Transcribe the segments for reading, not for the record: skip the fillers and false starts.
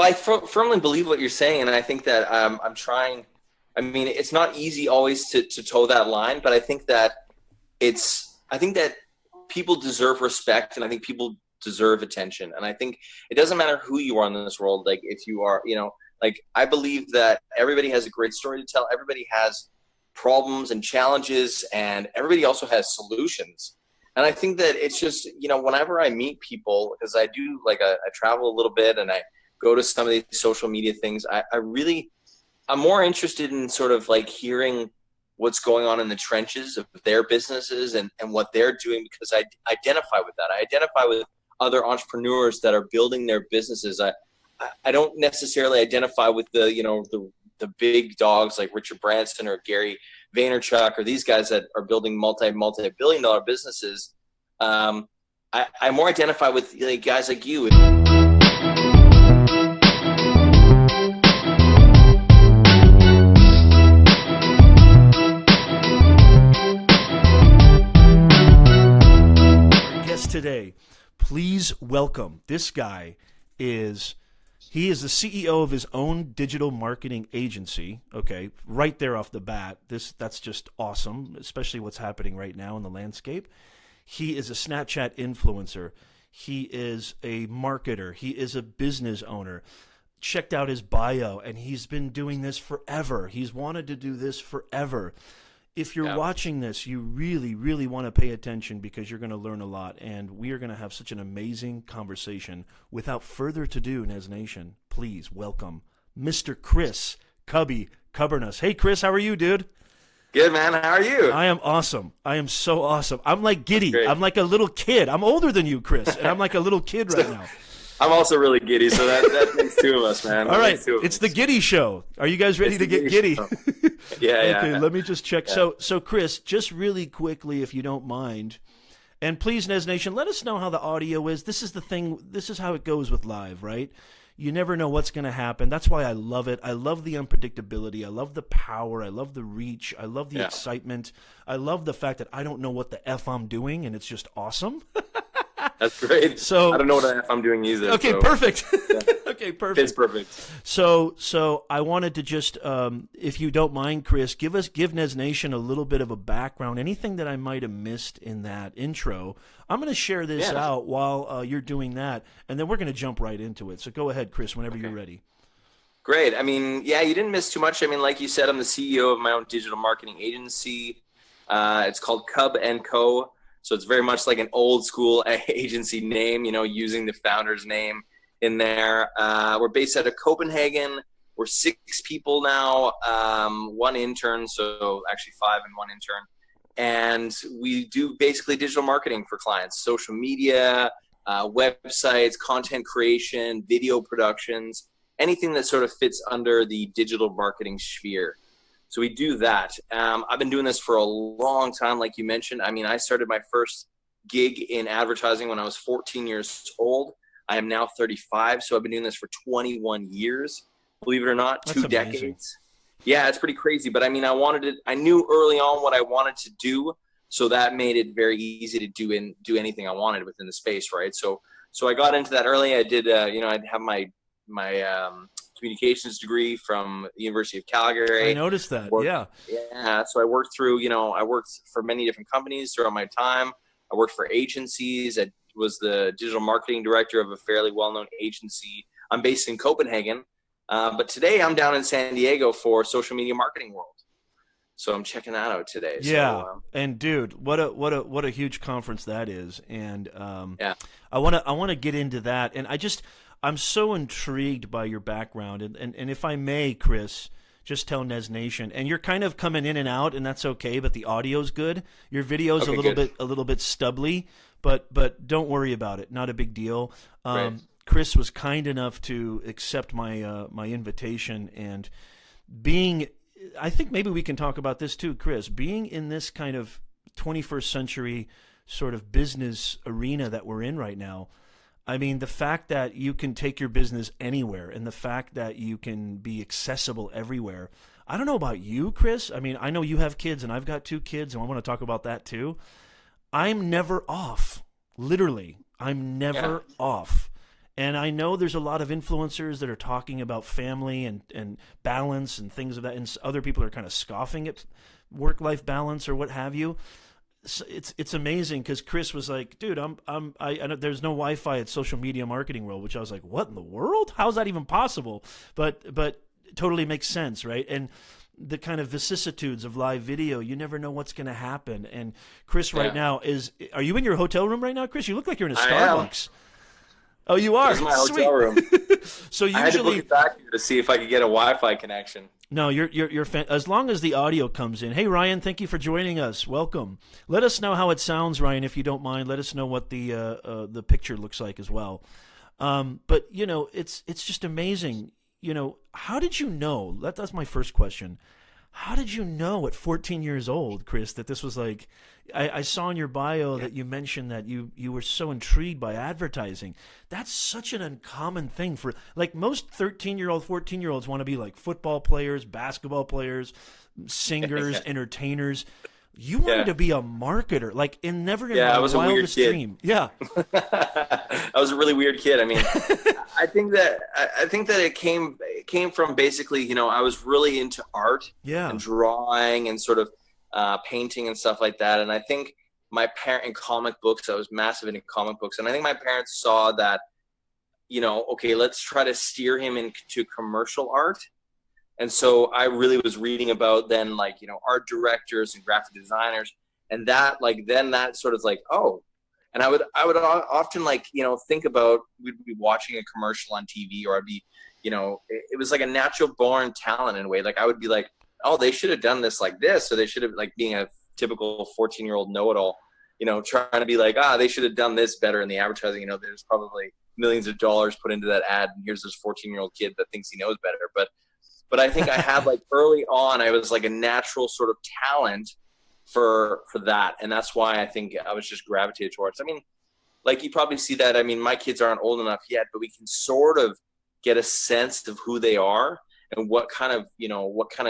Well, I firmly believe what you're saying, and I think that I'm trying. I mean, it's not easy always to toe that line, but I think that people deserve respect, and I think people deserve attention, and I think it doesn't matter who you are in this world. Like if you are, like I believe that everybody has a great story to tell. Everybody has problems and challenges, and everybody also has solutions. And I think that it's just, whenever I meet people, because I do I travel a little bit and I go to some of these social media things, I'm more interested in sort of like hearing what's going on in the trenches of their businesses and what they're doing, because I identify with that. I identify with other entrepreneurs that are building their businesses. I don't necessarily identify with the big dogs like Richard Branson or Gary Vaynerchuk or these guys that are building multi-billion dollar businesses. I more identify with guys like you. Today, please welcome this guy. He is the CEO of his own digital marketing agency. Okay, right there off the bat, that's just awesome, especially what's happening right now in the landscape. He is a Snapchat influencer. He is a marketer. He is a business owner. Checked out his bio, and he's been doing this forever. He's wanted to do this forever. If you're watching this, you really, really want to pay attention, because you're going to learn a lot, and we are going to have such an amazing conversation. Without further ado, Nez Nation, please welcome Mr. Chris Kubby, Kubbernus. Hey, Chris, how are you, dude? Good, man. How are you? I am awesome. I am so awesome. I'm like giddy. I'm like a little kid. I'm older than you, Chris, and I'm like a little kid right now. I'm also really giddy, so that makes two of us, man. All right, it's the Giddy Show. Are you guys ready to get giddy? Yeah. Okay, let me just check. Yeah. So Chris, just really quickly, if you don't mind, and please, Nez Nation, let us know how the audio is. This is the thing. This is how it goes with live, right? You never know what's going to happen. That's why I love it. I love the unpredictability. I love the power. I love the reach. I love the excitement. I love the fact that I don't know what the F I'm doing, and it's just awesome. That's great. So I don't know what the F I'm doing either. Okay, so. Perfect. Yeah. Okay, perfect. It's perfect. So I wanted to just, if you don't mind, Chris, give Nez Nation a little bit of a background. Anything that I might have missed in that intro, I'm going to share this out while you're doing that, and then we're going to jump right into it. So go ahead, Chris, whenever you're ready. Great. I mean, you didn't miss too much. I mean, like you said, I'm the CEO of my own digital marketing agency. It's called Kubb & Co. So it's very much like an old school agency name, using the founder's name in there. We're based out of Copenhagen. We're 6 people now, 1 intern, so actually 5 and 1 intern. And we do basically digital marketing for clients, social media, websites, content creation, video productions, anything that sort of fits under the digital marketing sphere. So we do that. I've been doing this for a long time, like you mentioned. I mean, I started my first gig in advertising when I was 14 years old. I am now 35, so I've been doing this for 21 years. Believe it or not, That's 2 amazing. decades. Yeah, it's pretty crazy. But I mean, I knew early on what I wanted to do, so that made it very easy to do anything I wanted within the space, right? So I got into that early. I did, I'd have my communications degree from the University of Calgary. I noticed that. Yeah. So I worked for many different companies throughout my time. I worked for agencies. I was the digital marketing director of a fairly well-known agency. I'm based in Copenhagen, but today I'm down in San Diego for Social Media Marketing World. So I'm checking that out today. Yeah, so, and dude, what a huge conference that is, and I want to get into that, and I'm so intrigued by your background, and if I may, Chris, just tell Nez Nation, and you're kind of coming in and out, and that's okay, but the audio's good. Your video's a little bit stubbly, but don't worry about it. Not a big deal. Right. Chris was kind enough to accept my my invitation, and I think maybe we can talk about this too, Chris. Being in this kind of 21st century sort of business arena that we're in right now, I mean, the fact that you can take your business anywhere and the fact that you can be accessible everywhere. I don't know about you, Chris. I mean, I know you have kids and I've got 2 kids, and I want to talk about that too. I'm never off. Literally, I'm never off. And I know there's a lot of influencers that are talking about family and balance and things of that, and other people are kind of scoffing at work-life balance or what have you. So it's amazing because Chris was like, dude, I know there's no Wi-Fi at social media marketing world, which I was like, what in the world? How's that even possible? But totally makes sense, right? And the kind of vicissitudes of live video, you never know what's going to happen. And Chris right now are you in your hotel room right now, Chris? You look like you're in a Starbucks. Oh, you are? This is my hotel room. So usually, I had to book it back here to see if I could get a Wi-Fi connection. No, you're as long as the audio comes in. Hey, Ryan, thank you for joining us. Welcome. Let us know how it sounds, Ryan, if you don't mind. Let us know what the picture looks like as well. But it's just amazing. How did you know? That's my first question. How did you know at 14 years old, Chris, that this was like? I saw in your bio that you mentioned that you were so intrigued by advertising. That's such an uncommon thing for, like, most 13-year-old, 14-year-olds want to be like football players, basketball players, singers, entertainers. You wanted to be a marketer, like never in my wildest dream. Yeah, I was a really weird kid. I mean, I think that it came from basically, I was really into art and drawing and sort of painting and stuff like that. And I think my parent in comic books, I was massive into comic books. And I think my parents saw that, okay, let's try to steer him into commercial art. And so I really was reading about then, like, art directors and graphic designers, and that, like, then that sort of like, oh, and I would often, like, think about, we'd be watching a commercial on TV, or I'd be, it was like a natural born talent in a way. Like, I would be like, oh, they should have done this like this. So they should have, like, being a typical 14-year-old know-it-all, trying to be like, they should have done this better in the advertising. There's probably millions of dollars put into that ad, and here's this 14-year-old kid that thinks he knows better. But I think I had, like, early on, I was like a natural sort of talent for that. And that's why I think I was just gravitated towards. I mean, like, you probably see that. I mean, my kids aren't old enough yet, but we can sort of get a sense of who they are and what kind of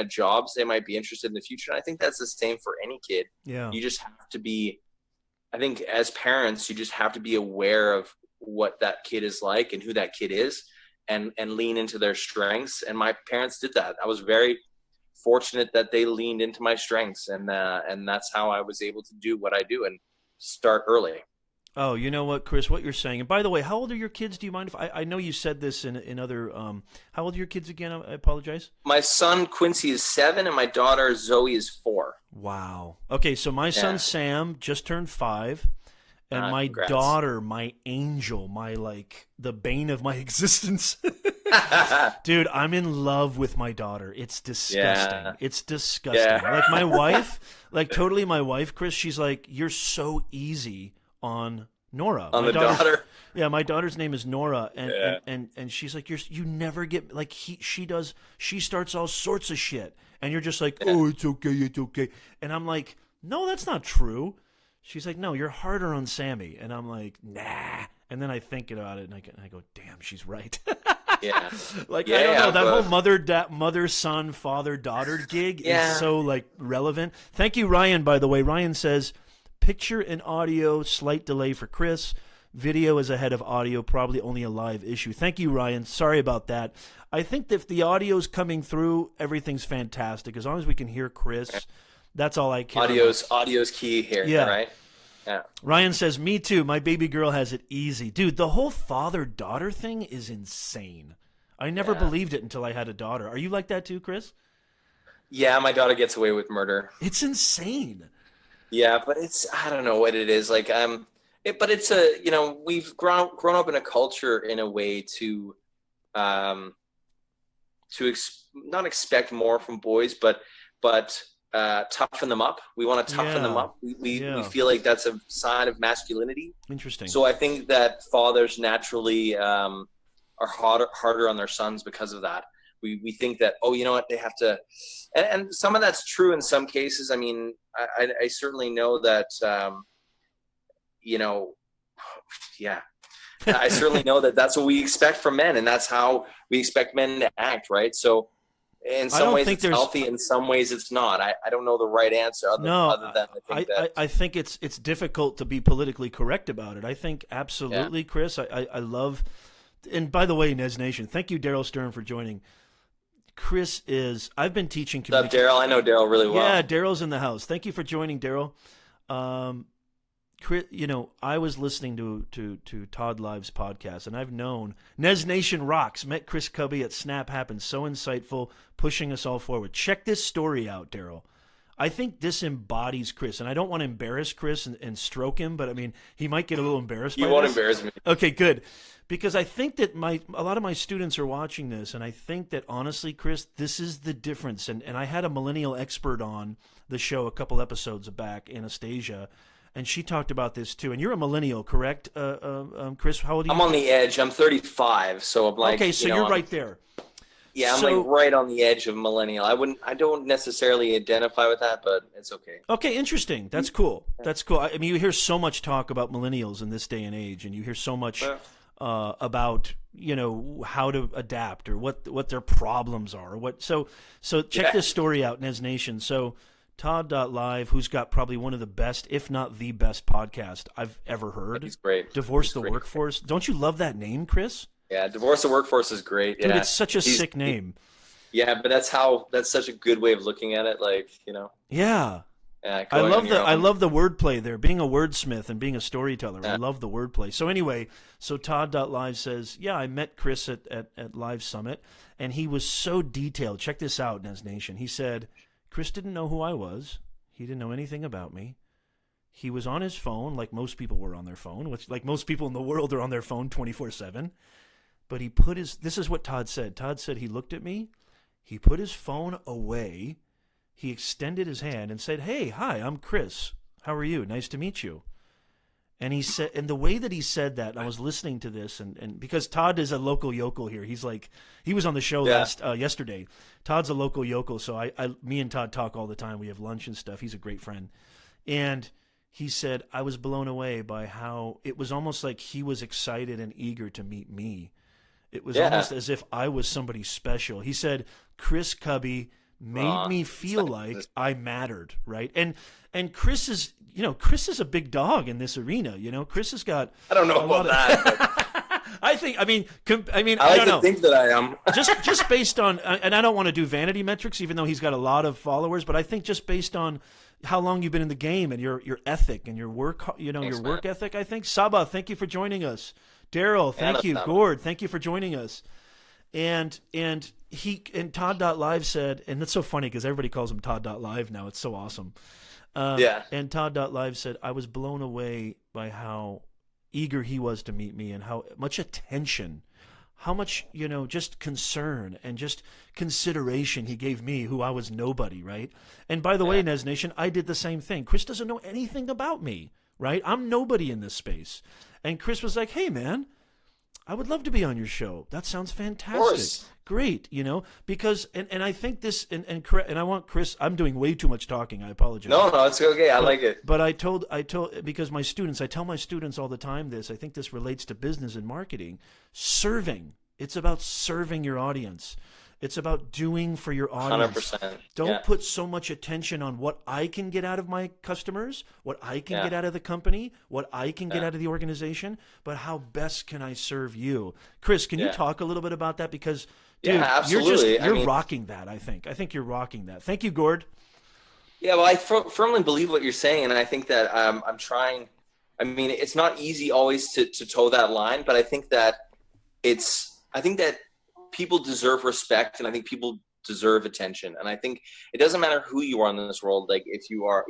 jobs they might be interested in the future. And I think that's the same for any kid. Yeah. You just have to be, I think as parents, you just have to be aware of what that kid is like and who that kid is, and lean into their strengths. And my parents did that. I was very fortunate that they leaned into my strengths, and that's how I was able to do what I do and start early. Oh, you know what, Chris, what you're saying. And by the way, how old are your kids? Do you mind if I know you said this in other, how old are your kids again? I apologize. My son Quincy is 7 and my daughter Zoe is 4. Wow. Okay. So my son Sam just turned 5. And my daughter, my angel, the bane of my existence. Dude, I'm in love with my daughter. It's disgusting. Yeah. It's disgusting. Yeah. Like, my wife, totally my wife, Chris, she's like, you're so easy on Nora. On my daughter? Yeah, my daughter's name is Nora. And she's like, you never get, like, she starts all sorts of shit. And you're just like, oh, it's okay. And I'm like, no, that's not true. She's like, no, you're harder on Sammy. And I'm like, nah. And then I think about it, and I go, damn, she's right. Yeah. I don't know. That whole mother, son, father, daughter gig is so, like, relevant. Thank you, Ryan, by the way. Ryan says, picture and audio, slight delay for Chris. Video is ahead of audio, probably only a live issue. Thank you, Ryan. Sorry about that. I think if the audio's coming through, everything's fantastic. As long as we can hear Chris, that's all I care about. Audio's key here, right? Yeah. Ryan says, me too. My baby girl has it easy. Dude, the whole father-daughter thing is insane. I never believed it until I had a daughter. Are you like that too, Chris? Yeah, my daughter gets away with murder. It's insane. Yeah, but I don't know what it is. Like, but it's we've grown up in a culture in a way to not expect more from boys, but toughen them up. We want to toughen them up. We feel like that's a sign of masculinity. Interesting. So I think that fathers naturally are harder on their sons because of that. We think that, oh, you know what, they have to, and some of that's true in some cases. I mean, I certainly know that, I certainly know that that's what we expect from men, and that's how we expect men to act, right? So in some ways it's healthy, in some ways it's not. I don't know the right answer other than I think it's difficult to be politically correct about it. I think absolutely, Chris, I love And by the way, Nez Nation, thank you, Daryl Stern, for joining. Chris is, I've been teaching What's up, Daryl? I know Daryl really well. Yeah, Daryl's in the house. Thank you for joining, Daryl. Chris, I was listening to Todd Live's podcast, and I've known Nez Nation rocks. Met Chris Kubby at Snap Happened. So insightful, pushing us all forward. Check this story out, Daryl. I think this embodies Chris, and I don't want to embarrass Chris and stroke him, but I mean, he might get a little embarrassed by this. You won't embarrass me. Okay, good. Because I think that a lot of my students are watching this, and I think that honestly, Chris, this is the difference. And I had a millennial expert on the show a couple episodes back, Anastasia, and she talked about this too. And you're a millennial, correct, Chris? How old are you? I'm on the edge. I'm 35, so I'm like. Okay, so you're right there. Yeah, I'm like right on the edge of millennial. I don't necessarily identify with that, but it's okay. Okay, interesting. That's cool. That's cool. I mean, you hear so much talk about millennials in this day and age, and you hear so much about how to adapt or what their problems are. So check this story out, Nez Nation. So Todd.live, who's got probably one of the best, if not the best podcast I've ever heard. He's great. Divorce the Workforce. Don't you love that name, Chris? Yeah, Divorce the Workforce is great. Dude, yeah. it's such a sick name. Yeah, but that's such a good way of looking at it. Yeah. Yeah, I love the wordplay there. Being a wordsmith and being a storyteller, I love the wordplay. So anyway, Todd.live says, yeah, I met Chris at Live Summit, and he was so detailed. Check this out, Nez Nation. He said, Chris didn't know who I was. He didn't know anything about me. He was on his phone, like most people were on their phone, which like most people in the world are on their phone 24/7. But this is what Todd said. Todd said he looked at me, he put his phone away, he extended his hand and said, hey, hi, I'm Chris. How are you? Nice to meet you. And he said, and the way that he said that, and I was listening to this, and because Todd is a local yokel here, he was on the show yesterday. Todd's a local yokel, so me and Todd talk all the time. We have lunch and stuff. He's a great friend. And he said, I was blown away by how it was almost like he was excited and eager to meet me. It was almost as if I was somebody special. He said, Chris Kubby made me feel like I mattered, right? And Chris is a big dog in this arena. Chris has got. I don't know about that. I like to think that I am. just based on, and I don't want to do vanity metrics, even though he's got a lot of followers. But I think just based on how long you've been in the game and your ethic and your work, your work ethic. I think Saba, thank you for joining us. Daryl, thank you. Gord, thank you for joining us. And Todd.live said, and that's so funny because everybody calls him Todd.live now. It's so awesome. And Todd.live said, I was blown away by how eager he was to meet me and how much attention, how much, just concern and just consideration he gave me, who I was nobody, right? And by the way, Nez Nation, I did the same thing. Chris doesn't know anything about me, right? I'm nobody in this space. And Chris was like, hey, man, I would love to be on your show. That sounds fantastic. Great, because and I think this and I want Chris. I'm doing way too much talking. I apologize. No, it's okay. I like it. But I told because I tell my students all the time this. I think this relates to business and marketing. Serving. It's about serving your audience. It's about doing for your audience. 100%. Don't put so much attention on what I can get out of my customers, what I can get out of the company, what I can get out of the organization, but how best can I serve you? Chris, can you talk a little bit about that? Because, dude, absolutely. you're rocking that, I think. I think you're rocking that. Thank you, Gord. Yeah, well, I firmly believe what you're saying, and I think that I'm trying – I mean, it's not easy always to toe that line, but I think that people deserve respect, and I think people deserve attention. And I think it doesn't matter who you are in this world. Like if you are,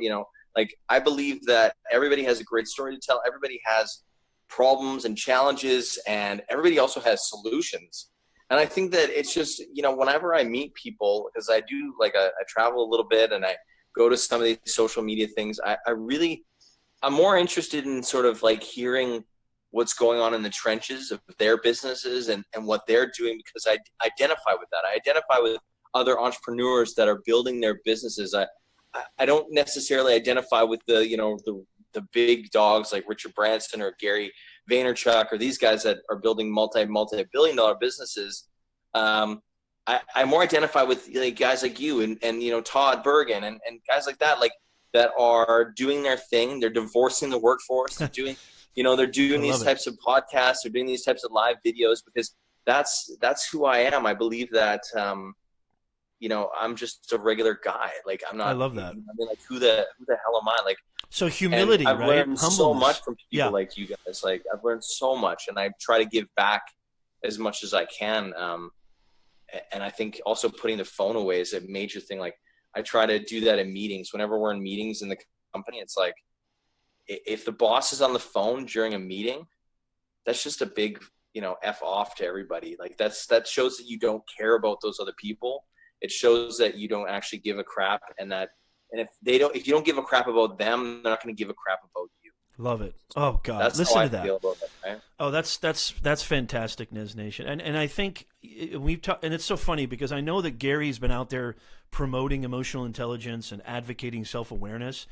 I believe that everybody has a great story to tell. Everybody has problems and challenges, and everybody also has solutions. And I think that it's just, whenever I meet people, because I do I travel a little bit and I go to some of these social media things, I'm more interested in sort of hearing what's going on in the trenches of their businesses and what they're doing, because I identify with that. I identify with other entrepreneurs that are building their businesses. I don't necessarily identify with the big dogs like Richard Branson or Gary Vaynerchuk or these guys that are building multi-billion dollar businesses. I more identify with guys like you and Todd Bergen and guys like that, that are doing their thing. They're divorcing the workforce. They're doing they're doing I these love it. types of podcasts, they're doing these types of live videos, because that's who I am. I believe that, I'm just a regular guy. Like, I'm I not, love that. I mean, like, who the hell am I? Like, So and humility, I've right? learned so much Humbleness. from people Yeah. like you guys. Like, I've learned so much, and I try to give back as much as I can. And I think also putting the phone away is a major thing. Like, I try to do that in meetings. Whenever we're in meetings in the company, it's like, if the boss is on the phone during a meeting, that's just a big, F off to everybody. Like, that shows that you don't care about those other people. It shows that you don't actually give a crap, and if you don't give a crap about them, they're not going to give a crap about you. Love it. Oh God, That's how listen I to that. feel about it, right? Oh, that's fantastic, Nez Nation, and I think we've talked, and it's so funny because I know that Gary's been out there promoting emotional intelligence and advocating self-awareness.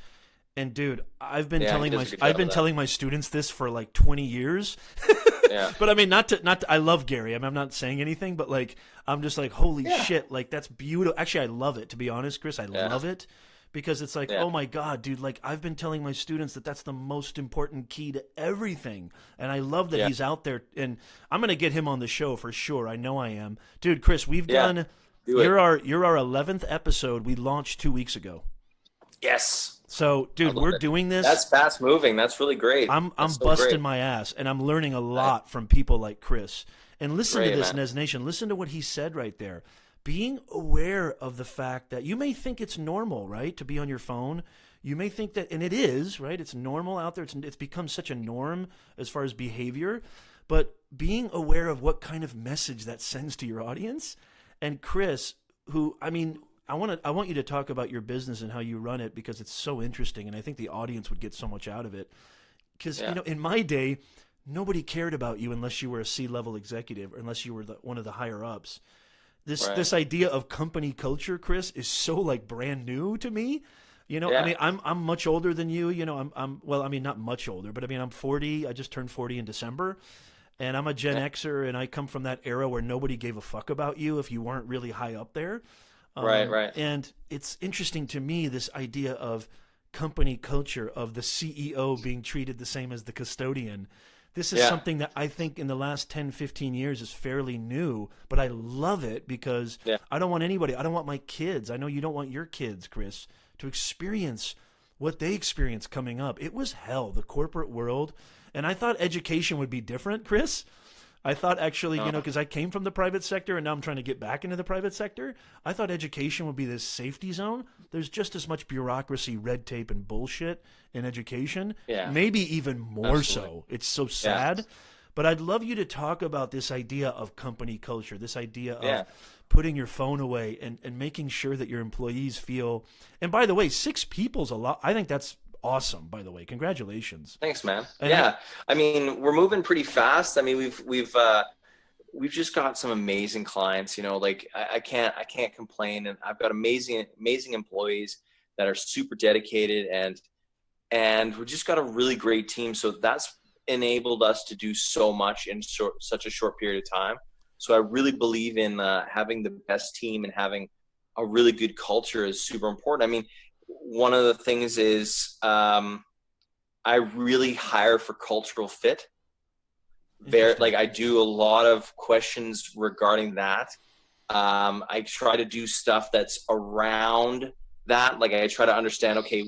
And dude, I've been telling my students this for like 20 years. Yeah. But I mean, not to, I love Gary. I mean, I'm not saying anything, but like, I'm just like, holy shit, like that's beautiful. Actually, I love it, to be honest, Chris. I love it. Because it's like, oh my God, dude, like I've been telling my students that that's the most important key to everything. And I love that he's out there, and I'm going to get him on the show for sure. I know I am. Dude, Chris, we've done, you're our 11th episode. We launched 2 weeks ago. Yes. So, dude, we're doing this. That's fast moving. That's really great. I'm busting my ass, and I'm learning a lot from people like Chris. And listen to this, Nez Nation. Listen to what he said right there. Being aware of the fact that you may think it's normal, right, to be on your phone. You may think that, and it is, right? It's normal out there. It's become such a norm as far as behavior. But being aware of what kind of message that sends to your audience. And Chris, who, I mean, I want you to talk about your business and how you run it, because it's so interesting, and I think the audience would get so much out of it. Because in my day, nobody cared about you unless you were a C-level executive or unless you were one of the higher ups. This idea of company culture, Chris, is so like brand new to me. I mean, I'm much older than you. I'm well, I mean, not much older, but I mean, I'm 40. I just turned 40 in December, and I'm a Gen Xer, and I come from that era where nobody gave a fuck about you if you weren't really high up there. Right. And it's interesting to me, this idea of company culture, of the CEO being treated the same as the custodian. This is something that I think in the last 10, 15 years is fairly new, but I love it because I don't want my kids. I know you don't want your kids, Chris, to experience what they experience coming up. It was hell, the corporate world. And I thought education would be different, Chris. I thought actually, because I came from the private sector and now I'm trying to get back into the private sector, I thought education would be this safety zone. There's just as much bureaucracy, red tape, and bullshit in education. Yeah. Maybe even more so. It's so sad. Yeah. But I'd love you to talk about this idea of company culture, this idea of putting your phone away and making sure that your employees feel. And by the way, 6 people's a lot. I think that's awesome, by the way. Congratulations. Thanks, man. And I mean, we're moving pretty fast. I mean, we've just got some amazing clients, like I can't complain. And I've got amazing employees that are super dedicated, and we just got a really great team. So that's enabled us to do so much in such a short period of time. So I really believe in having the best team, and having a really good culture is super important. I mean, one of the things is I really hire for cultural fit. I do a lot of questions regarding that. I try to do stuff that's around that. Like, I try to understand, okay,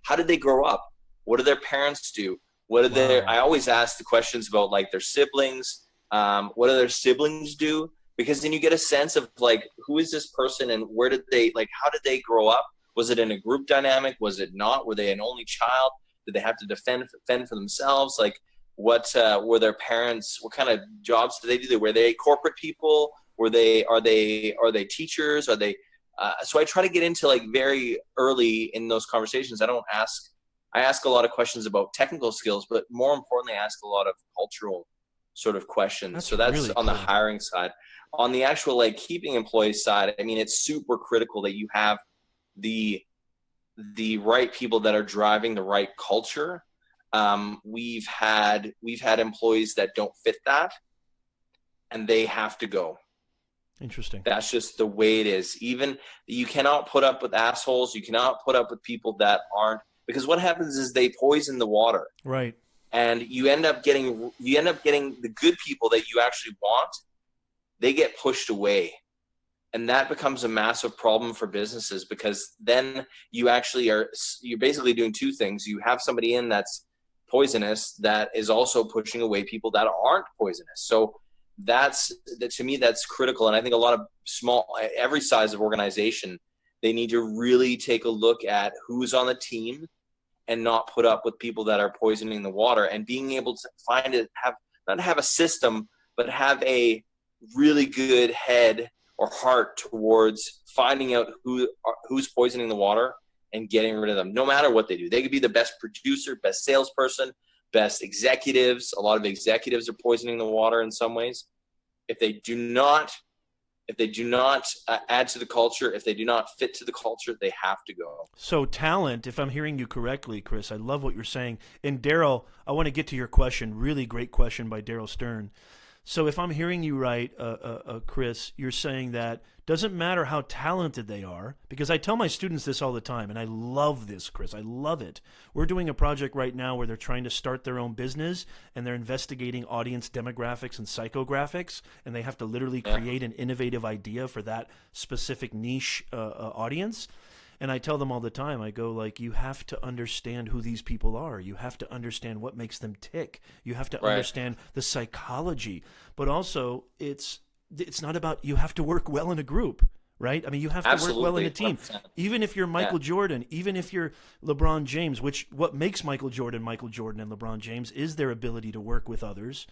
how did they grow up? What do their parents do? I always ask the questions about like their siblings. What do their siblings do? Because then you get a sense of like, who is this person, and how did they grow up? Was it in a group dynamic? Was it not? Were they an only child? Did they have to fend for themselves? Like, what were their parents? What kind of jobs did they do? Were they corporate people? Are they teachers? Are they? So I try to get into like very early in those conversations. I ask a lot of questions about technical skills, but more importantly, I ask a lot of cultural sort of questions. That's really on the hiring side. On the actual like keeping employees side, I mean, it's super critical that you have the right people that are driving the right culture. We've had employees that don't fit that, and they have to go. Interesting. That's just the way it is. Even you cannot put up with assholes. You cannot put up with people that aren't, because what happens is they poison the water. Right. and you end up getting the good people that you actually want. They get pushed away, and that becomes a massive problem for businesses, because then you're basically doing two things. You have somebody in that's poisonous that is also pushing away people that aren't poisonous. So to me, that's critical. And I think a lot of every size of organization, they need to really take a look at who's on the team and not put up with people that are poisoning the water, and being able to not have a system, but have a really good head or heart towards finding out who's poisoning the water and getting rid of them, no matter what they do. They could be the best producer, best salesperson, best executives. A lot of executives are poisoning the water in some ways. If they do not add to the culture, if they do not fit to the culture, they have to go. So talent, if I'm hearing you correctly, Chris, I love what you're saying. And Daryl, I want to get to your question. Really great question by Daryl Stern. So if I'm hearing you right, Chris, you're saying that doesn't matter how talented they are, because I tell my students this all the time, and I love this, Chris. I love it. We're doing a project right now where they're trying to start their own business, and they're investigating audience demographics and psychographics, and they have to literally create an innovative idea for that specific niche audience. And I tell them all the time, I go like, you have to understand who these people are. You have to understand what makes them tick. You have to understand the psychology. But also, it's not about, you have to work well in a group, right? I mean, you have to work well in a team. 100%. Even if you're Michael Jordan, even if you're LeBron James, what makes Michael Jordan and LeBron James is their ability to work with others.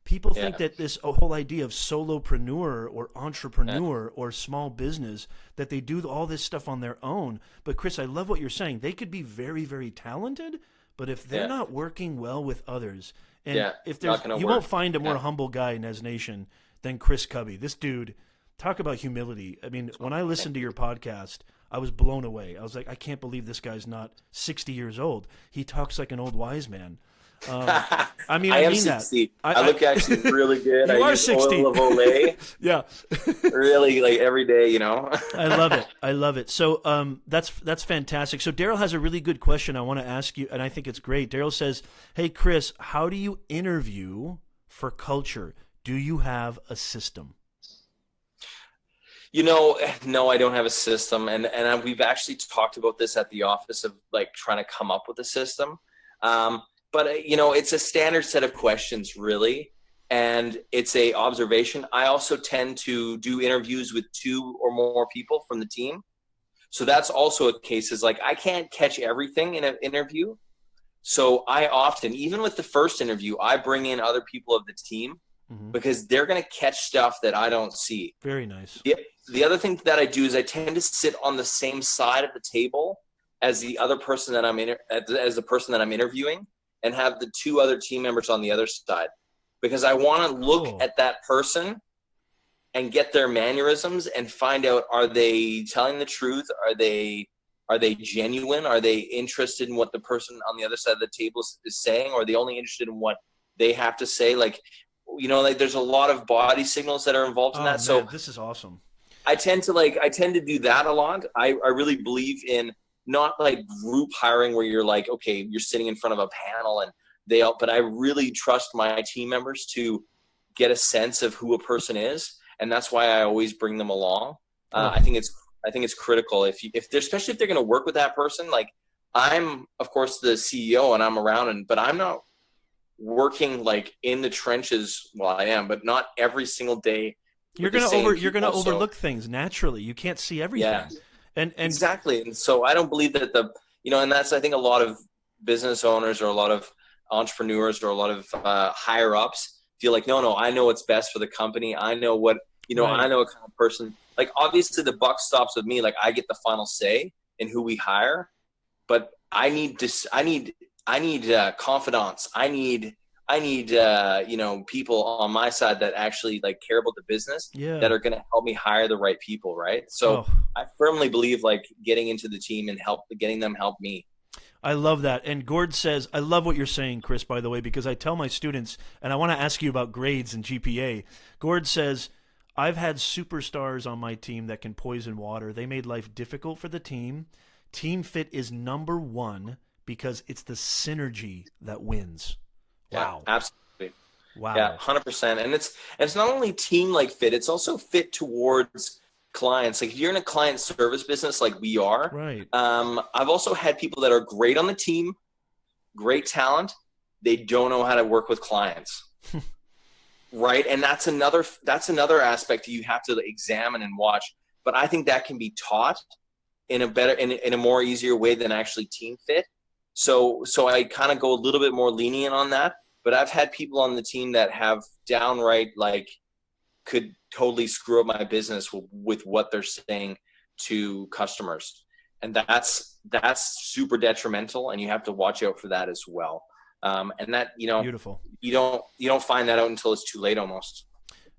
People think that this whole idea of solopreneur or entrepreneur or small business, that they do all this stuff on their own. But Chris, I love what you're saying. They could be very, very talented, but if they're not working well with others, and if there's, you won't find a more humble guy in NEZNATION than Chris Kubby. This dude, talk about humility. I mean, when I listened to your podcast, I was blown away. I was like, I can't believe this guy's not 60 years old. He talks like an old wise man. I mean, I am mean 60. That. I look actually really good. You I are use 60. oil of Olay. Yeah. Really, like every day, you know. I love it. I love it. So that's fantastic. So Daryl has a really good question I want to ask you, and I think it's great. Daryl says, hey, Chris, how do you interview for culture? Do you have a system? You know, no, I don't have a system. And we've actually talked about this at the office of like trying to come up with a system. But, you know, it's a standard set of questions, really, and it's a observation. I also tend to do interviews with 2 or more people from the team. So that's also a case is like I can't catch everything in an interview. So I often, even with the first interview, I bring in other people of the team because they're going to catch stuff that I don't see. Very nice. The other thing that I do is I tend to sit on the same side of the table as the other person that as the person that I'm interviewing, and have the 2 other team members on the other side, because I want to look at that person and get their mannerisms and find out, are they telling the truth? Are they genuine? Are they interested in what the person on the other side of the table is saying? Or are they only interested in what they have to say? Like, you know, like there's a lot of body signals that are involved in that. Man, so this is awesome. I tend to do that a lot. I really believe in not like group hiring where you're like, okay, you're sitting in front of a panel and but I really trust my team members to get a sense of who a person is. And that's why I always bring them along. I think it's critical especially if they're going to work with that person. Like I'm of course the CEO and I'm around but I'm not working like in the trenches. Well, I am, but not every single day. You're going to overlook things naturally. You can't see everything. Yeah. And exactly. And so I don't believe that and that's, I think a lot of business owners or a lot of entrepreneurs or a lot of higher ups feel like, no, I know what's best for the company. I know what, I know what kind of person, like obviously the buck stops with me. Like I get the final say in who we hire, but I need confidants. I need people on my side that actually like care about the business that are going to help me hire the right people. Right. So I firmly believe like getting into the team and getting them help me. I love that. And Gord says, I love what you're saying, Chris, by the way, because I tell my students, and I want to ask you about grades and GPA. Gord says, I've had superstars on my team that can poison water. They made life difficult for the team. Team fit is number 1 because it's the synergy that wins. Wow. Absolutely. Wow. Yeah, 100%. And it's not only team like fit, it's also fit towards clients. Like if you're in a client service business like we are, Right. I've also had people that are great on the team, great talent. They don't know how to work with clients. Right. And that's another aspect you have to examine and watch. But I think that can be taught in a more easier way than actually team fit. So I kind of go a little bit more lenient on that. But I've had people on the team that have downright could totally screw up my business with what they're saying to customers. And that's super detrimental, and you have to watch out for that as well. And that, Beautiful. You don't find that out until it's too late almost.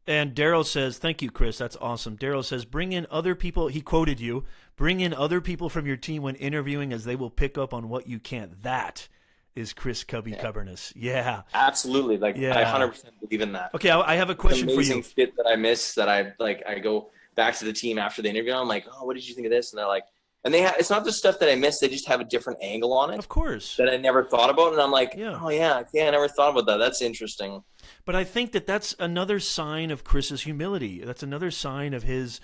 And Daryl says, thank you, Chris. That's awesome. Daryl says, bring in other people. He quoted you. Bring in other people from your team when interviewing, as they will pick up on what you can't. That is Chris Kubby, Kubbernus. Yeah. Absolutely. I 100% believe in that. Okay, I have a question for you. Amazing shit that I miss that I go back to the team after the interview. I'm like, oh, what did you think of this? And they're like, and it's not just stuff that I missed. They just have a different angle on it. Of course. That I never thought about. And I'm like, oh, yeah, I never thought about that. That's interesting. But I think that's another sign of Chris's humility. That's another sign of his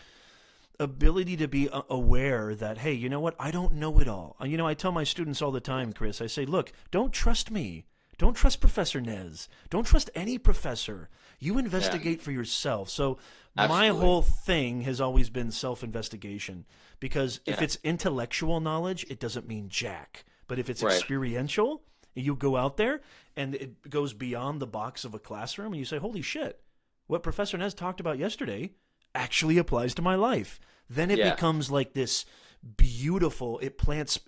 ability to be aware that, hey, you know what? I don't know it all. I tell my students all the time, Chris, I say, look, don't trust me. Don't trust Professor Nez. Don't trust any professor. You investigate for yourself. So my whole thing has always been self-investigation, because if it's intellectual knowledge, it doesn't mean jack. But if it's experiential, you go out there and it goes beyond the box of a classroom and you say, holy shit, what Professor Nez talked about yesterday actually applies to my life. Then it becomes like this beautiful, it plants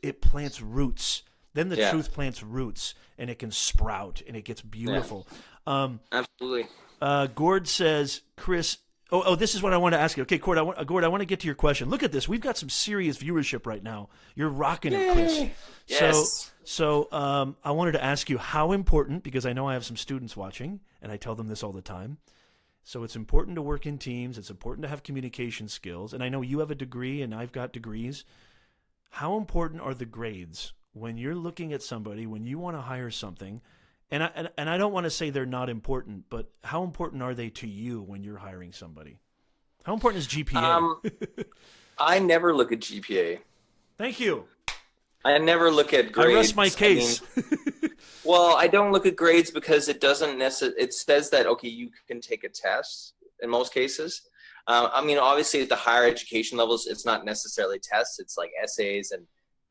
roots. Then the truth plants roots, and it can sprout, and it gets beautiful. Absolutely. Gord says, Chris, this is what I want to ask you. Okay, Gord, I want to get to your question. Look at this. We've got some serious viewership right now. You're rocking it, Chris. Yes. So I wanted to ask you how important, because I know I have some students watching, and I tell them this all the time. So it's important to work in teams. It's important to have communication skills. And I know you have a degree, and I've got degrees. How important are the grades when you're looking at somebody, when you want to hire something? And I don't want to say they're not important, but how important are they to you when you're hiring somebody? How important is GPA? I never look at GPA. Thank you. I never look at grades. I rest my case. Well, I don't look at grades because it doesn't necessarily. It says that, okay, you can take a test in most cases. Obviously at the higher education levels, it's not necessarily tests. It's like essays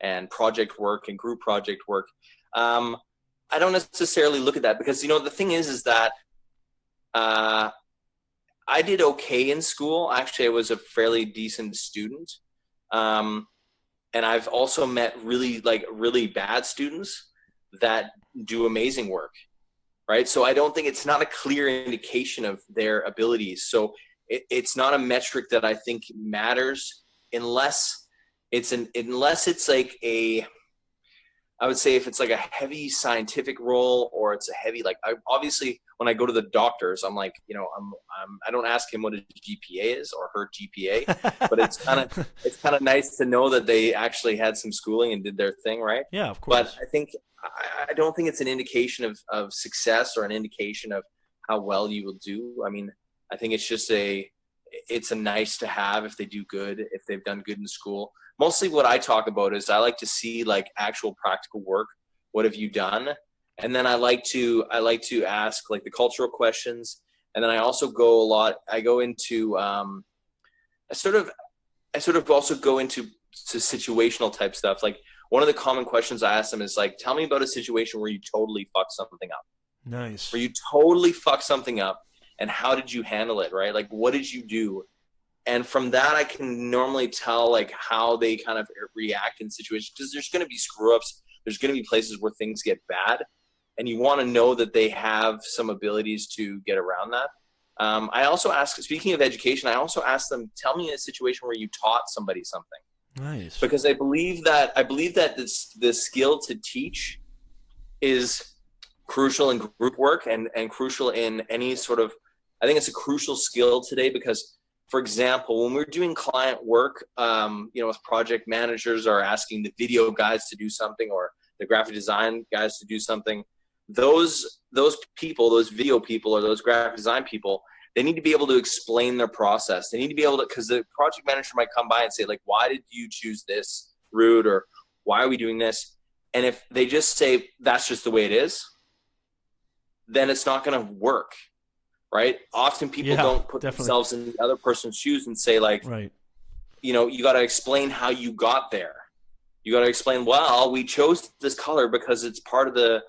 and project work and group project work. I don't necessarily look at that because, the thing is that I did okay in school. Actually, I was a fairly decent student. And I've also met really bad students that do amazing work, right? So I don't think it's not a clear indication of their abilities. So it's not a metric that I think matters unless it's like I would say if it's like a heavy scientific role, or it's a heavy, obviously when I go to the doctors, I'm like, I don't ask him what his GPA is or her GPA, but it's kind of nice to know that they actually had some schooling and did their thing, right? Yeah, of course. But I don't think it's an indication of success or an indication of how well you will do. I think it's just it's a nice to have if they do good, if they've done good in school. Mostly what I talk about is I like to see actual practical work. What have you done? And then I like to ask the cultural questions. And then I also I go into I sort of also go into situational type stuff. Like one of the common questions I ask them is tell me about a situation where you totally fucked something up. Nice. Where you totally fucked something up, and how did you handle it, right? What did you do? And from that, I can normally tell how they kind of react in situations, because there's going to be screw ups. There's going to be places where things get bad, and you want to know that they have some abilities to get around that. I also ask, speaking of education, I also ask them, tell me a situation where you taught somebody something. Nice. Because I believe that the skill to teach is crucial in group work and crucial in any sort of, I think it's a crucial skill today because, for example, when we're doing client work, if project managers are asking the video guys to do something or the graphic design guys to do something, those those people, those video people or those graphic design people, they need to be able to explain their process. They need to be able to, because the project manager might come by and say, like, why did you choose this route, or why are we doing this? And if they just say, that's just the way it is, then it's not going to work, right? Often people don't put themselves in the other person's shoes and say, like, right, you know, you got to explain how you got there. You got to explain, well, we chose this color because it's part of the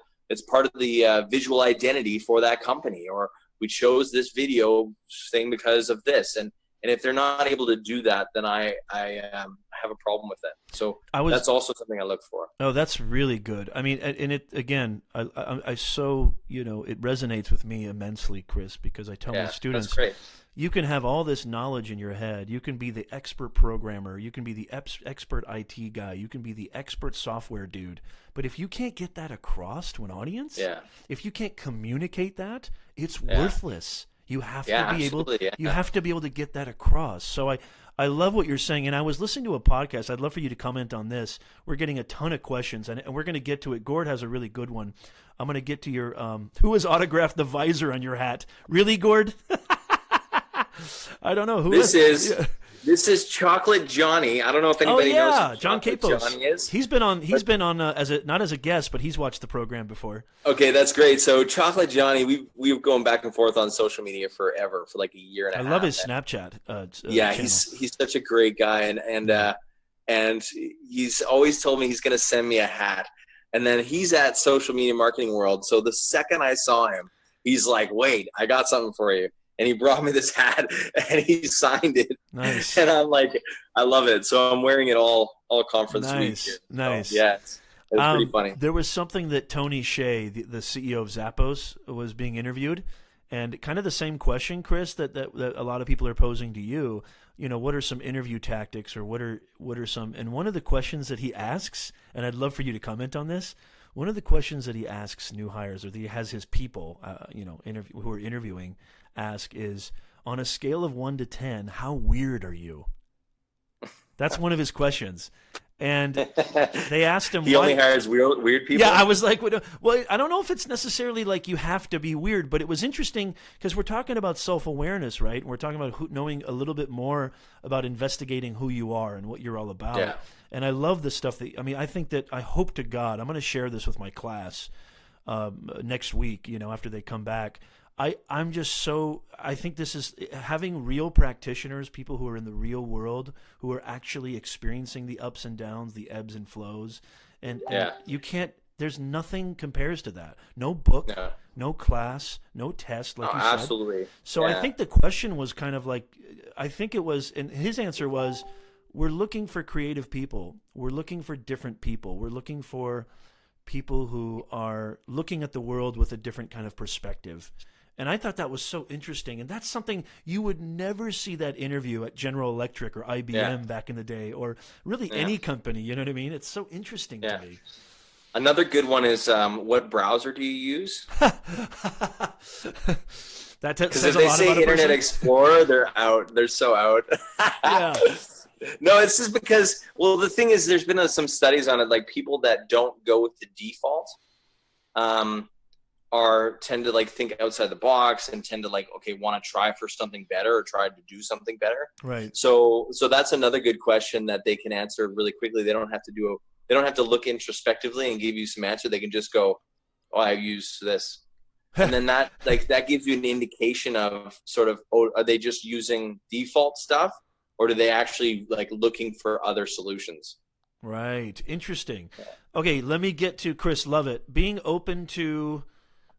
visual identity for that company, or we chose this video thing because of this. And if they're not able to do that, then I have a problem with it. So that's also something I look for. Oh, that's really good. I mean, and it, again, I so, you know, it resonates with me immensely, Chris, because I tell my students, that's great. You can have all this knowledge in your head. You can be the expert programmer. You can be the expert IT guy. You can be the expert software dude. But if you can't get that across to an audience, if you can't communicate that, it's worthless. You have to be able. You have to be able to get that across. So I love what you're saying, and I was listening to a podcast. I'd love for you to comment on this. We're getting a ton of questions, and we're going to get to it. Gord has a really good one. I'm going to get to your who has autographed the visor on your hat? Really, Gord? I don't know who this is. This is Chocolate Johnny. I don't know if anybody knows who John Chocolate Capos. Johnny is. He's been on not as a guest, but he's watched the program before. Okay, that's great. So Chocolate Johnny, we've gone back and forth on social media forever, for like a year and a half. I love his Snapchat. Yeah, channel. he's such a great guy, and he's always told me he's going to send me a hat. And then he's at Social Media Marketing World. So the second I saw him, he's like, "Wait, I got something for you." And he brought me this hat, and he signed it. Nice. And I'm like, I love it. So I'm wearing it all conference week. Nice. So, yeah, it's pretty funny. There was something that Tony Hsieh, the CEO of Zappos, was being interviewed, and kind of the same question, Chris, that a lot of people are posing to you. You know, what are some interview tactics, or what are some? And one of the questions that he asks, and I'd love for you to comment on this. One of the questions that he asks new hires, or that he has his people, who are interviewing, ask is, on a scale of 1 to 10, how weird are you? That's one of his questions. And they asked him, he only hires weird people? Yeah, I was like, well, I don't know if it's necessarily like you have to be weird, but it was interesting because we're talking about self-awareness, right? We're talking about knowing a little bit more about investigating who you are and what you're all about. Yeah. And I love the stuff I think that I hope to God, I'm going to share this with my class next week, after they come back. I think this is having real practitioners, people who are in the real world, who are actually experiencing the ups and downs, the ebbs and flows. And you can't, there's nothing compares to that. No book, no class, no test, like you said. Absolutely. So I think the question was kind of like, I think it was, and his answer was, we're looking for creative people. We're looking for different people. We're looking for people who are looking at the world with a different kind of perspective. And I thought that was so interesting. And that's something you would never see that interview at General Electric or IBM back in the day, or really any company. You know what I mean? It's so interesting to me. Another good one is, what browser do you use? Because if they say Internet Explorer, they're out. They're so out. No, it's just because, well, the thing is, there's been some studies on it, like people that don't go with the default tend to like think outside the box and tend to want to try for something better or try to do something better. Right. So that's another good question that they can answer really quickly. They don't have to look introspectively and give you some answer. They can just go, "Oh, I use this." And then that gives you an indication of sort of, are they just using default stuff, or do they actually looking for other solutions? Right. Interesting. Okay, let me get to Chris. Love it. Being open to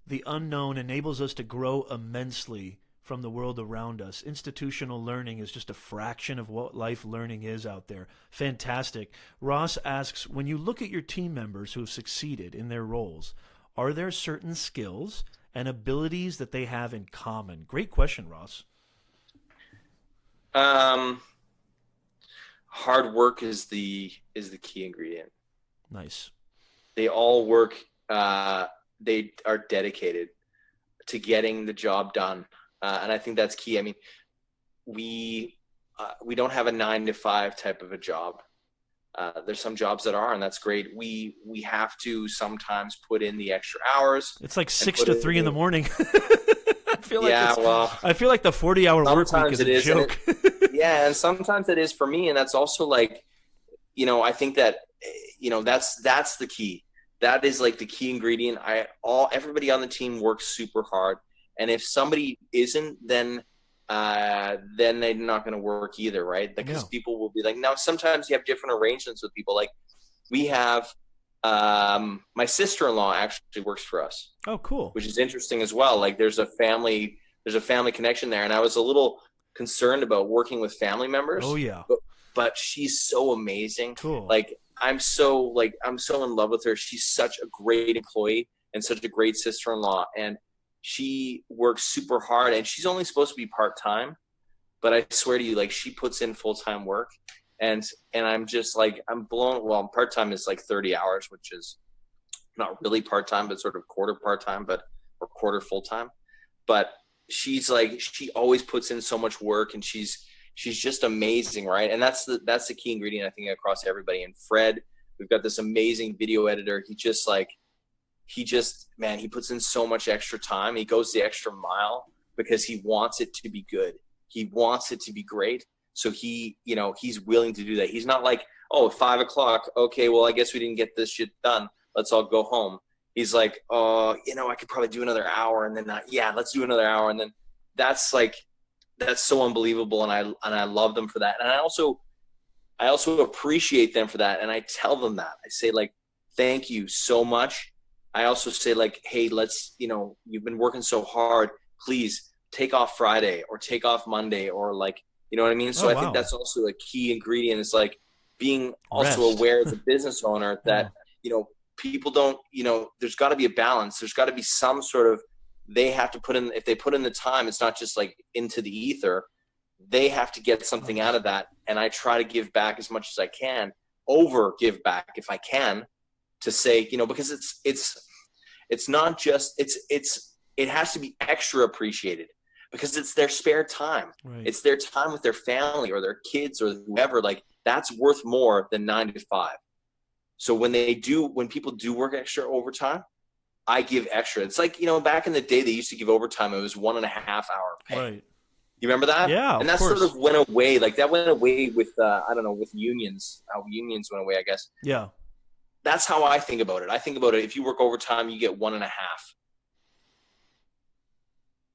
the unknown enables us to grow immensely from the world around us. Institutional learning is just a fraction of what life learning is out there. Fantastic. Ross asks, when you look at your team members who have succeeded in their roles, are there certain skills and abilities that they have in common? Great question, Ross. Hard work is the key ingredient. Nice. They all work. They are dedicated to getting the job done, and I think that's key. I mean, we don't have a 9 to 5 type of a job. There's some jobs that are, and that's great. We have to sometimes put in the extra hours. It's like 6 to 3 in the morning. I feel like Yeah, well, I feel like the 40-hour work week is a joke. Yeah, and sometimes it is for me, and that's also like, I think that, that's the key. That is like the key ingredient. Everybody on the team works super hard, and if somebody isn't, then they're not going to work either, right? Because people will be like, now sometimes you have different arrangements with people. Like we have, my sister-in-law actually works for us. Oh, cool. Which is interesting as well. Like there's a family connection there, and I was a little concerned about working with family members. Oh yeah. But she's so amazing. Cool. Like I'm so in love with her. She's such a great employee and such a great sister-in-law, and she works super hard, and she's only supposed to be part-time, but I swear to you, like she puts in full-time work, and I'm just like, I'm blown. Well, part-time is like 30 hours, which is not really part-time, but sort of quarter part-time, or quarter full-time. But she's like, she always puts in so much work, and she's just amazing, right? And that's the key ingredient, I think, across everybody. And Fred, we've got this amazing video editor. He puts in so much extra time. He goes the extra mile because he wants it to be good. He wants it to be great. So he's willing to do that. He's not like, oh, 5 o'clock. Okay, well, I guess we didn't get this shit done. Let's all go home. He's like, I could probably do another hour, and then let's do another hour. And then that's so unbelievable. And I love them for that. And I also appreciate them for that. And I tell them that. I say, like, thank you so much. I also say, like, hey, let's, you've been working so hard. Please take off Friday or take off Monday, or like, you know what I mean? So I think that's also a key ingredient, is like being also aware as a business owner that, people don't, there's got to be a balance. There's got to be some sort of, they have to put in, if they put in the time, it's not just like into the ether. They have to get something out of that. And I try to give back as much as I can, give back if I can, to say, because it's not just, it has to be extra appreciated because it's their spare time. Right. It's their time with their family or their kids or whoever. Like that's worth more than 9 to 5. So when people do work extra overtime, I give extra. It's like, back in the day, they used to give overtime. It was 1.5 hour pay. Right. You remember that? Yeah. And that sort of went away. Like that went away with, with unions, how unions went away, I guess. Yeah. That's how I think about it. I think about it. If you work overtime, you get 1.5.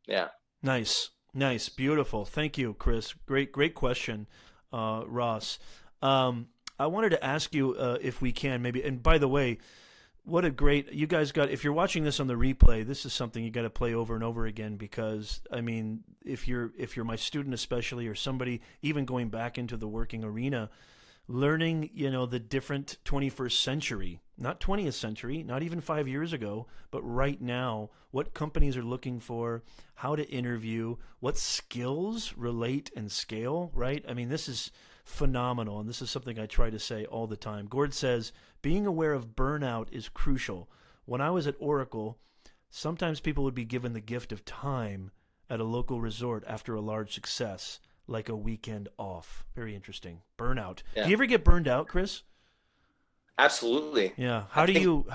Yeah. Nice. Beautiful. Thank you, Chris. Great question, Ross. I wanted to ask you if we can maybe, and by the way, you guys got, if you're watching this on the replay, this is something you got to play over and over again, because I mean, if you're my student especially, or somebody even going back into the working arena, learning, the different 21st century, not 20th century, not even 5 years ago, but right now, what companies are looking for, how to interview, what skills relate and scale, right? I mean, this is phenomenal, and this is something I try to say all the time. Gord says, being aware of burnout is crucial. When I was at Oracle, sometimes people would be given the gift of time at a local resort after a large success, like a weekend off. Very interesting. Burnout. Yeah. Do you ever get burned out, Chris? Absolutely. Yeah. How do you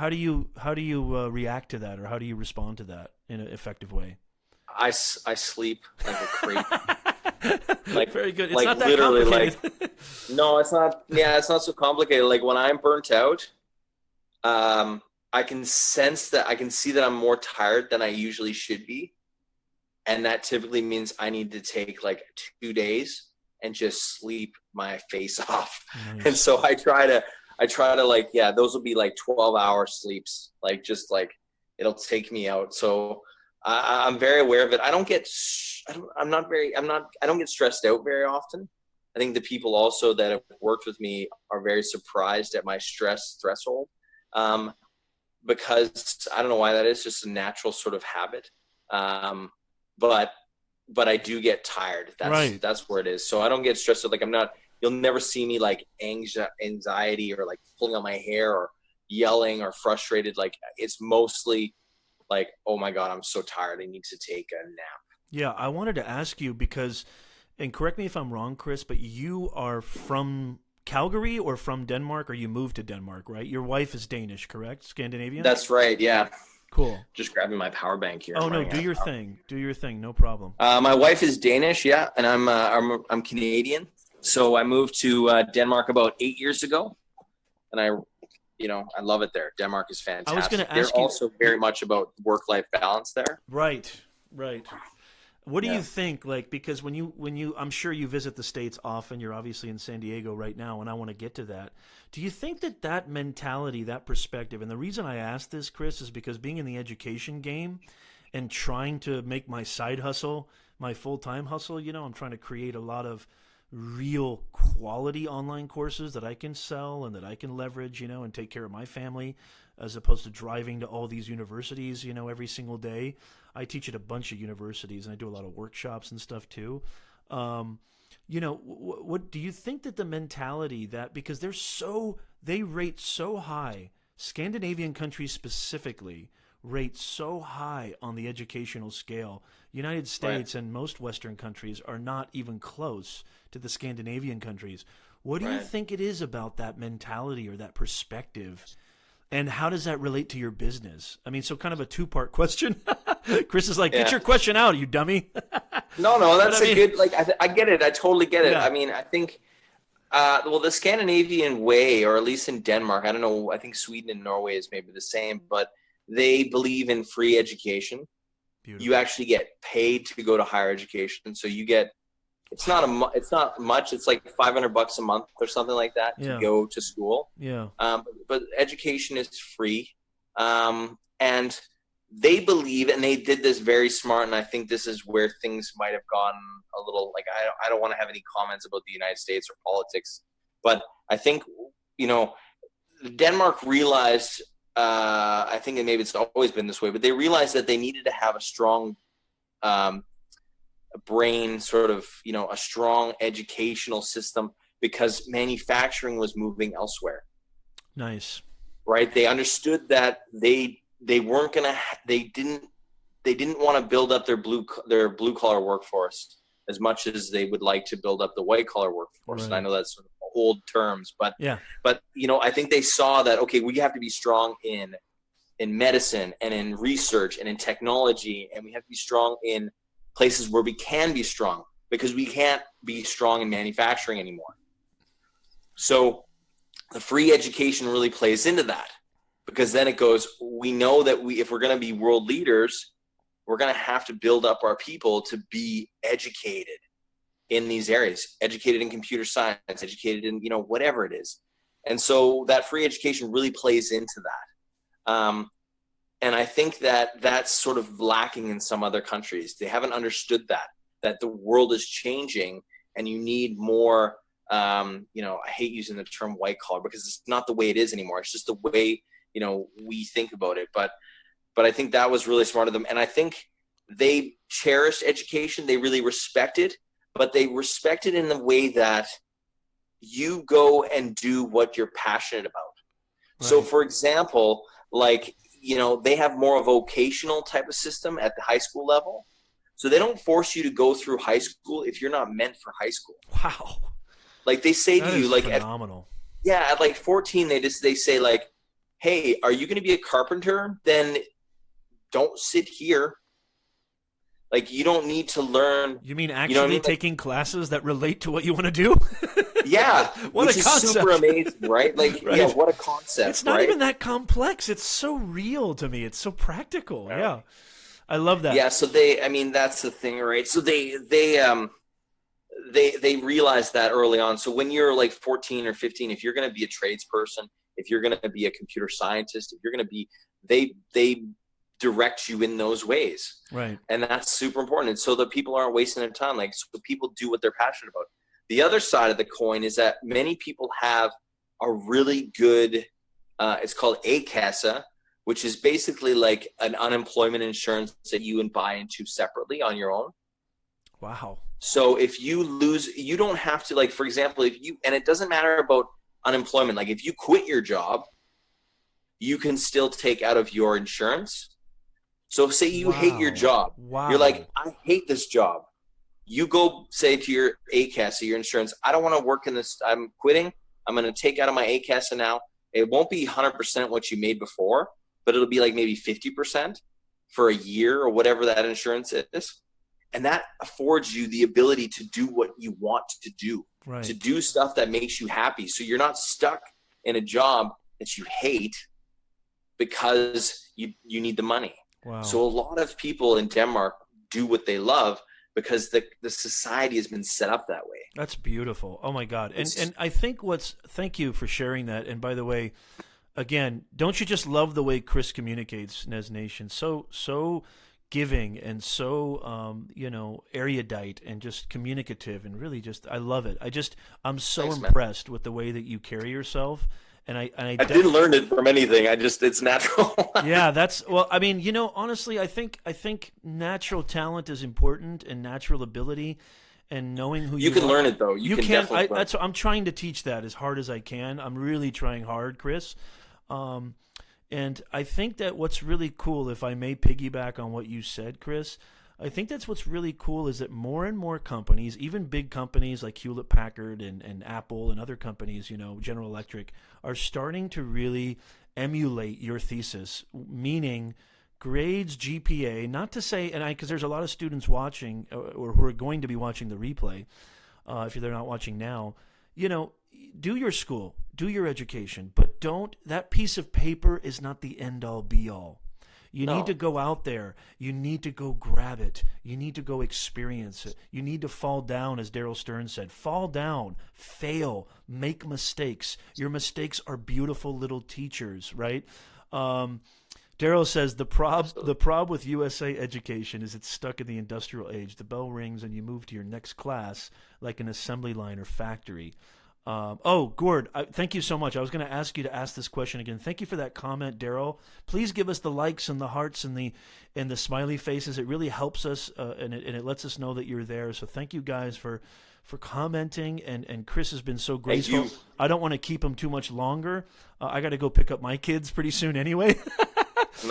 react to that, or how do you respond to that in an effective way? I sleep like a creep. Like very good. It's not that complicated. No, it's not. Yeah, it's not so complicated. Like when I'm burnt out, I can sense that, I can see that I'm more tired than I usually should be. And that typically means I need to take like 2 days and just sleep my face off. Nice. And so I try to like, those will be like 12-hour sleeps. Like, just like, it'll take me out. So I'm very aware of it. I don't get stressed out very often. I think the people also that have worked with me are very surprised at my stress threshold. Because I don't know why that is, just a natural sort of habit. But I do get tired. That's where it is. So I don't get stressed out. Like you'll never see me like anxiety or like pulling on my hair or yelling or frustrated. Like it's mostly like, oh my God, I'm so tired. I need to take a nap. Yeah. I wanted to ask you because, and correct me if I'm wrong, Chris, but you are from Calgary or from Denmark, or you moved to Denmark, right? Your wife is Danish, correct? Scandinavian? That's right. Yeah. Cool. Just grabbing my power bank here. Oh no, do your thing. Do your thing. No problem. My wife is Danish, yeah, and I'm Canadian. So I moved to Denmark about 8 years ago, and I love it there. Denmark is fantastic. I was going to ask They're you, also very much about work-life balance there. Right. What do you think? Like, because when you, I'm sure you visit the States often. You're obviously in San Diego right now, and I want to get to that. Do you think that mentality, that perspective, and the reason I ask this, Chris, is because being in the education game and trying to make my side hustle my full-time hustle, I'm trying to create a lot of real quality online courses that I can sell and that I can leverage, and take care of my family, as opposed to driving to all these universities, every single day. I teach at a bunch of universities, and I do a lot of workshops and stuff too. What do you think that the mentality that, because they rate so high, Scandinavian countries specifically rate so high on the educational scale. United States and most Western countries are not even close to the Scandinavian countries. What do you think it is about that mentality or that perspective? And how does that relate to your business? I mean, so kind of a two-part question. Chris is like, get your question out, you dummy. No, that's good, I get it. I totally get it. Yeah. I mean, I think, the Scandinavian way, or at least in Denmark, I don't know, I think Sweden and Norway is maybe the same, but they believe in free education. Beautiful. You actually get paid to go to higher education. So you get, it's not much. It's like $500 a month or something like that to go to school. Yeah. But education is free. And they believe, and they did this very smart, and I think this is where things might have gone a little, I don't want to have any comments about the United States or politics, but I think, Denmark realized, I think, and maybe it's always been this way, but they realized that they needed to have a strong brain, sort of, a strong educational system, because manufacturing was moving elsewhere. Nice. Right? They understood that they weren't going to, they didn't want to build up their blue collar workforce as much as they would like to build up the white collar workforce. Right. And I know that's sort of old terms, but I think they saw that, okay, we have to be strong in medicine and in research and in technology, and we have to be strong in places where we can be strong, because we can't be strong in manufacturing anymore. So the free education really plays into that, because then it goes, we know that if we're going to be world leaders, we're going to have to build up our people to be educated in these areas, educated in computer science, educated in, whatever it is. And so that free education really plays into that. And I think that that's sort of lacking in some other countries. They haven't understood that the world is changing, and you need more, I hate using the term white collar, because it's not the way it is anymore. It's just the way, we think about it. But I think that was really smart of them. And I think they cherished education. They really respect it, but they respect it in the way that you go and do what you're passionate about. Right. So for example, they have more of a vocational type of system at the high school level. So they don't force you to go through high school if you're not meant for high school. Wow. They say to you, phenomenal. At 14, they say hey, are you going to be a carpenter? Then don't sit here. You don't need to learn. You mean actually taking classes that relate to what you want to do? Yeah. What a concept. Super amazing, right? Right. Yeah, what a concept. It's not even that complex. It's so real to me. It's so practical. Right. Yeah. I love that. Yeah, so that's the thing, right? So they realized that early on. So when you're 14 or 15, if you're going to be a tradesperson, if you're going to be a computer scientist, if you're going to be, they direct you in those ways. Right. And that's super important. And so that people aren't wasting their time. So people do what they're passionate about. The other side of the coin is that many people have a really good, it's called A-Casa, which is basically an unemployment insurance that you can buy into separately on your own. Wow. So if you lose, you don't have to, for example, and it doesn't matter about unemployment. If you quit your job, you can still take out of your insurance. So say you hate your job. Wow. You're I hate this job. You go say to your A-Casa, your insurance, I don't want to work in this. I'm quitting. I'm going to take out of my ACAS, and now it won't be 100% what you made before, but it'll be like maybe 50% for a year or whatever that insurance is. And that affords you the ability to do what you want to do, right. to do stuff that makes you happy. So you're not stuck in a job that you hate because you need the money. Wow. So a lot of people in Denmark do what they love because the society has been set up that way. That's beautiful. Oh my God. And I think thank you for sharing that. And by the way, again, don't you just love the way Chris communicates, Nez Nation? So giving and so erudite and just communicative, and really just I love it. I'm so Thanks, impressed with the way that you carry yourself. And I didn't learn it from anything. It's natural. Yeah, I mean, honestly, I think natural talent is important, and natural ability, and knowing who you can are. Learn it though. You can definitely learn. I'm trying to teach that as hard as I can. I'm really trying hard, Chris. And I think that what's really cool, if I may piggyback on what you said, Chris, I think that's what's really cool is that more and more companies, even big companies like Hewlett-Packard and Apple and other companies, General Electric, are starting to really emulate your thesis, meaning grades, GPA, not to say, because there's a lot of students watching or who are going to be watching the replay, if they're not watching now, do your school, do your education, but that piece of paper is not the end all be all. You need to go out there. You need to go grab it. You need to go experience it. You need to fall down, as Daryl Stern said. Fall down, fail, make mistakes. Your mistakes are beautiful little teachers, right? Daryl says the prob with USA education is it's stuck in the industrial age. The bell rings and you move to your next class like an assembly line or factory. Gord, thank you so much. I was going to ask you to ask this question again. Thank you for that comment, Daryl. Please give us the likes and the hearts and the smiley faces. It really helps us, and it lets us know that you're there. So thank you guys for commenting. And Chris has been so graceful. I don't want to keep him too much longer. I got to go pick up my kids pretty soon anyway.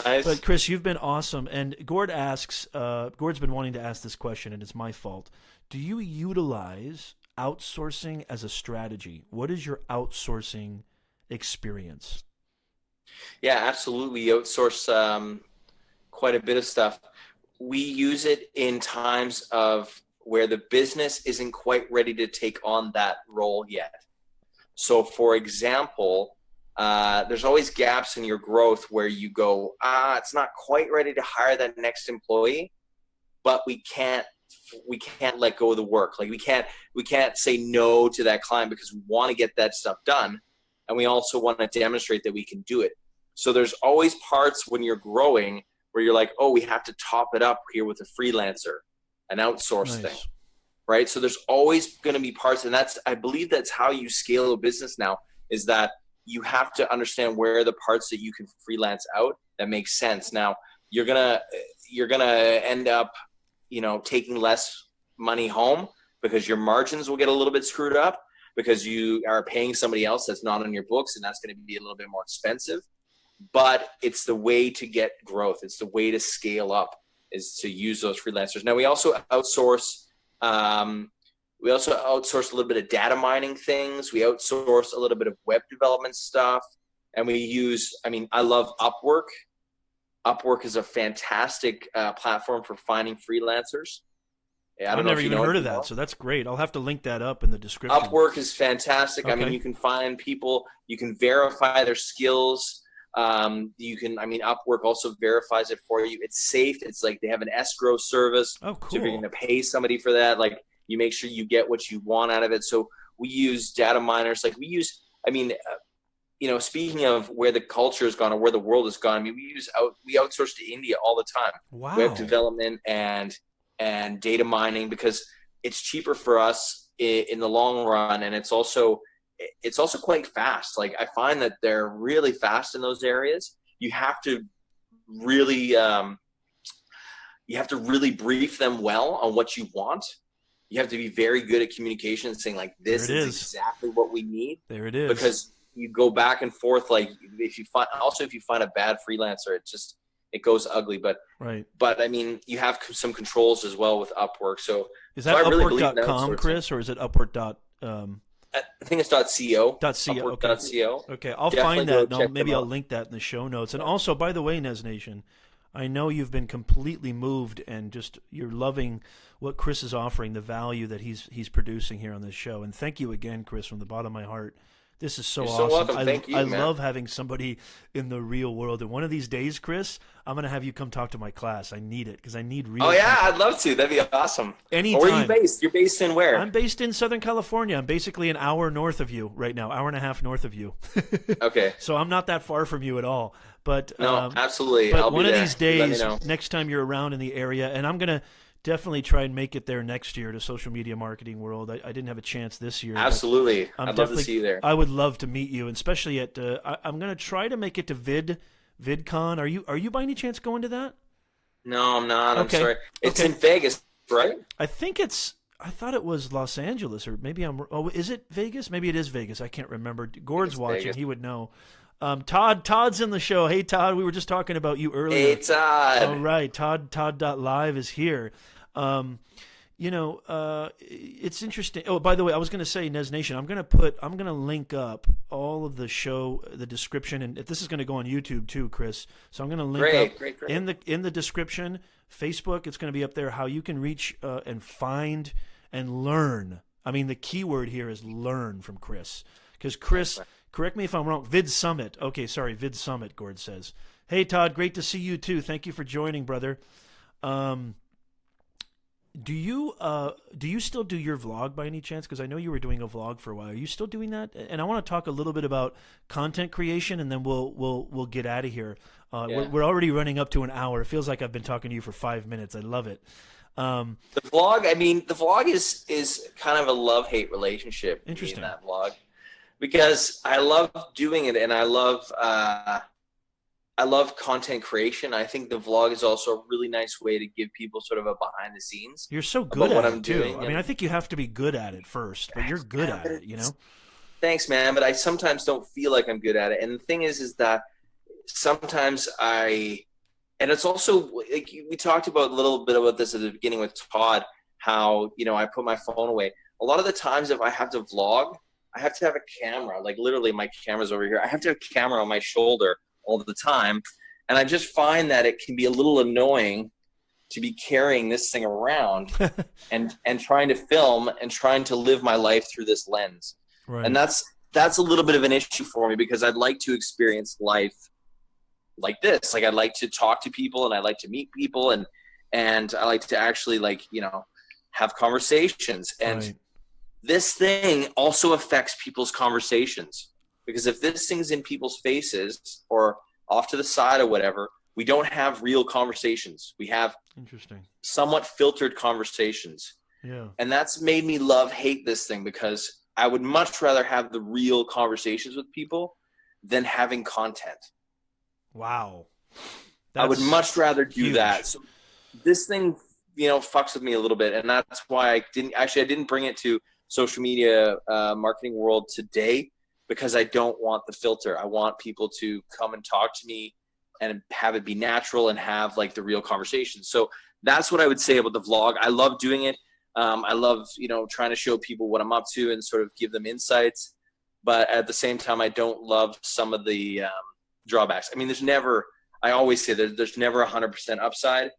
Nice. But Chris, you've been awesome. And Gord asks, Gord's been wanting to ask this question, and it's my fault. Do you utilize outsourcing as a strategy? What is your outsourcing experience? Yeah, absolutely. We outsource quite a bit of stuff. We use it in times of where the business isn't quite ready to take on that role yet. So for example, there's always gaps in your growth where you go, it's not quite ready to hire that next employee, but we can't let go of the work. Like we can't say no to that client because we want to get that stuff done. And we also want to demonstrate that we can do it. So there's always parts when you're growing where you're like, we have to top it up here with a freelancer, an outsource thing, right? So there's always going to be parts. And I believe that's how you scale a business now, is that you have to understand where are the parts that you can freelance out that makes sense. Now you're going to end up, taking less money home because your margins will get a little bit screwed up because you are paying somebody else that's not on your books, and that's going to be a little bit more expensive. But it's the way to get growth. It's the way to scale up, is to use those freelancers. Now we also outsource. We also outsource a little bit of data mining things. We outsource a little bit of web development stuff, and we use. I love Upwork. Upwork is a fantastic platform for finding freelancers. I've never even heard of that, so that's great. I'll have to link that up in the description. Upwork is fantastic. Okay. You can find people, you can verify their skills. Upwork also verifies it for you. It's safe. It's like they have an escrow service. Oh, cool. So if you're going to pay somebody for that, like you make sure you get what you want out of it. So we use data miners. Like we use, speaking of where the culture has gone or where the world has gone, we outsource to India all the time. Wow. Web development and data mining, because it's cheaper for us in the long run, and it's also quite fast. Like I find that they're really fast in those areas. You have to really brief them well on what you want. You have to be very good at communication, saying like, this is exactly what we need. There it is. Because you go back and forth. Like if you find a bad freelancer, it goes ugly. But you have some controls as well with Upwork. So is that Upwork.com, Chris, or is it Upwork? I think it's .co. .co. Okay. Upwork.co. Okay. I'll Definitely find go that, and check maybe them I'll out. link that in the show notes. And also, by the way, Nez Nation, I know you've been completely moved and just you're loving what Chris is offering, the value that he's producing here on this show. And thank you again, Chris, from the bottom of my heart. This is so You're awesome. so welcome. Thank you, I man. love having somebody in the real world. And one of these days, Chris, I'm going to have you come talk to my class. I need it because I need real. Oh yeah, I'd love to. That'd be awesome. Anytime. Where are you based? You're based in where? I'm based in Southern California. I'm basically an hour north of you right now, hour and a half north of you. Okay. So I'm not that far from you at all. But No, absolutely. But I'll one be of there. these Let me days, know. next time you're around in the area, and I'm gonna definitely try and make it there next year to Social Media Marketing World. I didn't have a chance this year. Absolutely. I'd love to see you there. I would love to meet you, and especially at. I'm gonna try to make it to VidCon. Are you by any chance going to that? No, I'm not. I'm Okay. sorry. It's Okay. in Vegas, right? I think it's. I thought it was Los Angeles, or maybe I'm. Oh, is it Vegas? Maybe it is Vegas. I can't remember. Gord's it's watching; Vegas. he would know. Todd's in the show. Hey, Todd, we were just talking about you earlier. Hey, Todd. All right, Todd.live is here. It's interesting. Oh, by the way, I was going to say, Nez Nation, I'm going to link up all of the show, the description, and this is going to go on YouTube too, Chris. So I'm going to link Great. in the description. Facebook, it's going to be up there how you can reach and find and learn. I mean, the key word here is learn from Chris, because Chris. Correct me if I'm wrong. Vid Summit. Okay, sorry, Vid Summit, Gord says. Hey, Todd, great to see you too. Thank you for joining, brother. Do you still do your vlog by any chance? Because I know you were doing a vlog for a while. Are you still doing that? And I want to talk a little bit about content creation, and then we'll get out of here. We're already running up to an hour. It feels like I've been talking to you for 5 minutes. I love it. The vlog. I mean, the vlog is kind of a love-hate relationship. Interesting. In that vlog. Because I love doing it, and I love content creation. I think the vlog is also a really nice way to give people sort of a behind the scenes. You're so good at what it I'm too. doing. I mean, I think you have to be good at it first, but you're good at it. You know. Thanks, man. But I sometimes don't feel like I'm good at it. And the thing is that sometimes and it's also like we talked about a little bit about this at the beginning with Todd, how I put my phone away. A lot of the times, if I have to vlog, I have to have a camera, like literally my camera's over here. I have to have a camera on my shoulder all the time. And I just find that it can be a little annoying to be carrying this thing around and trying to film and trying to live my life through this lens. Right. And that's a little bit of an issue for me because I'd like to experience life like this. Like I'd like to talk to people and I like to meet people and I like to actually have conversations. And Right. This thing also affects people's conversations because if this thing's in people's faces or off to the side or whatever, we don't have real conversations. We have Interesting. somewhat filtered conversations. Yeah. And that's made me hate this thing because I would much rather have the real conversations with people than having content. Wow. I would much rather do huge. that. So this thing, fucks with me a little bit. And that's why I didn't bring it to social media marketing world today because I don't want the filter. I want people to come and talk to me and have it be natural and have like the real conversation. So that's what I would say about the vlog. I love doing it. I love, trying to show people what I'm up to and sort of give them insights. But at the same time, I don't love some of the drawbacks. I mean, I always say there's never 100% upside.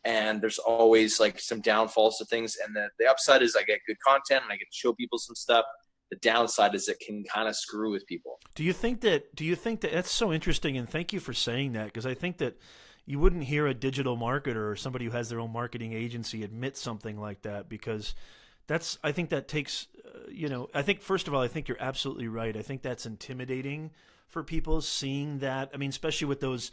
And there's always like some downfalls to things. And the upside is I get good content and I get to show people some stuff. The downside is it can kind of screw with people. Do you think that that's so interesting? And thank you for saying that, because I think that you wouldn't hear a digital marketer or somebody who has their own marketing agency admit something like that, because I think that takes, I think first of all, I think you're absolutely right. I think that's intimidating for people seeing that. I mean, especially with those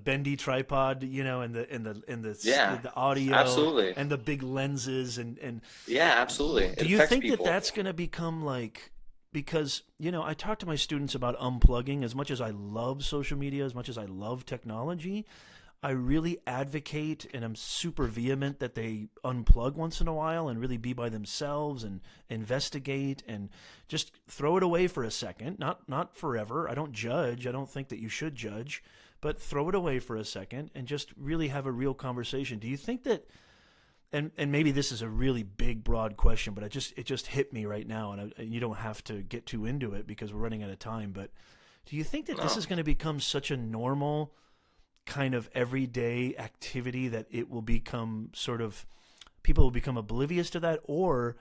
bendy tripod, and the audio, absolutely, and the big lenses and yeah, absolutely. Do you think that that's going to become like, because I talk to my students about unplugging. As much as I love social media, as much as I love technology, I really advocate and I'm super vehement that they unplug once in a while and really be by themselves and investigate and just throw it away for a second. Not forever. I don't judge. I don't think that you should judge, but throw it away for a second and just really have a real conversation. Do you think that and maybe this is a really big, broad question, but it just hit me right now, and you don't have to get too into it because we're running out of time. But do you think that this is going to become such a normal kind of everyday activity that it will become sort of people will become oblivious to that, or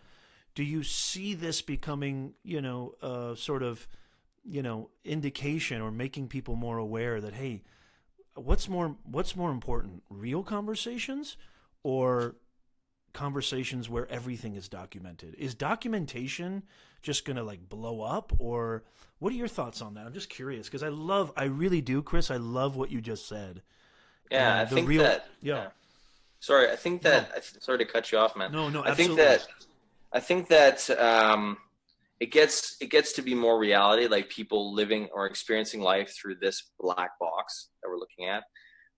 do you see this becoming, sort of, indication or making people more aware that, hey, what's more important, real conversations or conversations where everything is documented? Is documentation just going to like blow up, or what are your thoughts on that? I'm just curious because I really do, Chris. I love what you just said. Yeah, I think that. Yeah. Sorry, I think that. Sorry to cut you off, man. No, absolutely. I think that it gets to be more reality, like people living or experiencing life through this black box that we're looking at.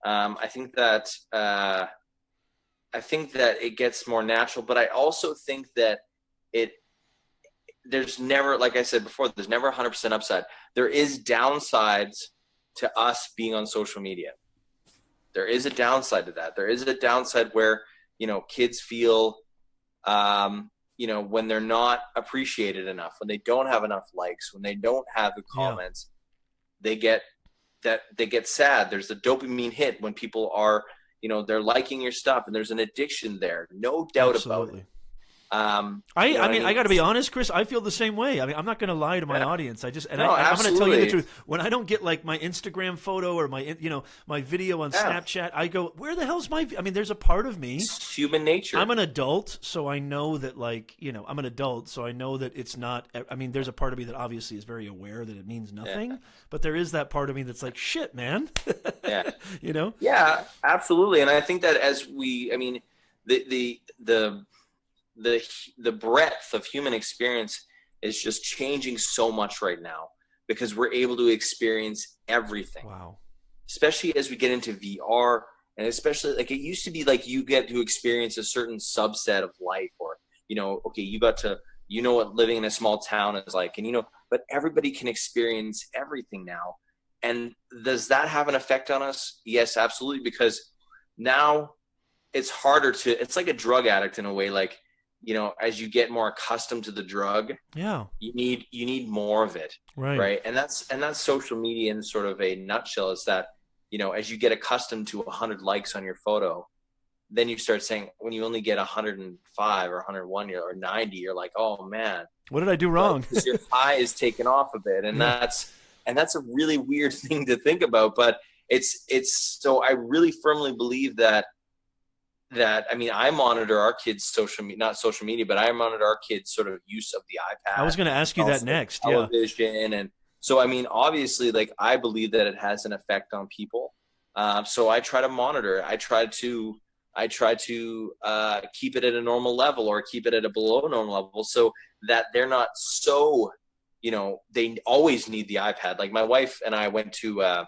I think that it gets more natural, but I also think that there's never, like I said before, there's never 100% upside. There is downsides to us being on social media. There is a downside to that. There is a downside where, kids feel, when they're not appreciated enough, when they don't have enough likes, when they don't have the comments, they get sad. There's a dopamine hit when people are, they're liking your stuff, and there's an addiction there. No doubt about it. I got to be honest, Chris. I feel the same way. I mean, I'm not going to lie to my audience. I'm going to tell you the truth. When I don't get like my Instagram photo or my my video on Snapchat, I go, where the hell's my? I mean, there's a part of me. It's human nature. I'm an adult, so I know that I'm an adult, so I know that it's not. I mean, there's a part of me that obviously is very aware that it means nothing, but there is that part of me that's like, shit, man. Yeah. Yeah, absolutely. And I think that the breadth of human experience is just changing so much right now because we're able to experience everything. Wow. Especially as we get into VR, and especially like it used to be like you get to experience a certain subset of life, or, okay, you got to, what living in a small town is like, and but everybody can experience everything now. And does that have an effect on us? Yes, absolutely. Because now it's harder it's like a drug addict in a way, like, as you get more accustomed to the drug, you need more of it, right? And that's social media in sort of a nutshell. Is that as you get accustomed to 100 likes on your photo, then you start saying when you only get 105 or 101 or 90, you're like, oh man, what did I do wrong? Because your high is taken off a bit, and that's a really weird thing to think about. But it's so I really firmly believe that I monitor our kids' not social media, but I monitor our kids' sort of use of the iPad. I was going to ask you that next. Television. And so, obviously, like, I believe that it has an effect on people. So I try to monitor it. I try to keep it at a normal level or keep it at a below normal level so that they're not so, they always need the iPad. Like my wife and I went to a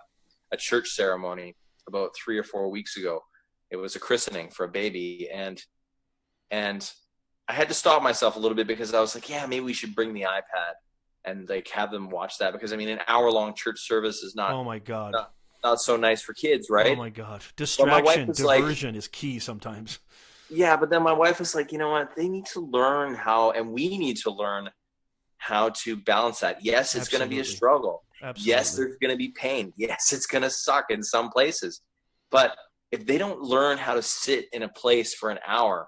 church ceremony about 3 or 4 weeks ago. It was a christening for a baby, and I had to stop myself a little bit because I was like, yeah, maybe we should bring the iPad and like have them watch that, because an hour-long church service is not. Oh my God. Not so nice for kids, right? Oh my gosh, distraction, diversion is key sometimes. Yeah, but then my wife was like, you know what? They need to learn how, and we need to learn how to balance that. Yes, it's going to be a struggle. Absolutely. Yes, there's going to be pain. Yes, it's going to suck in some places, but if they don't learn how to sit in a place for an hour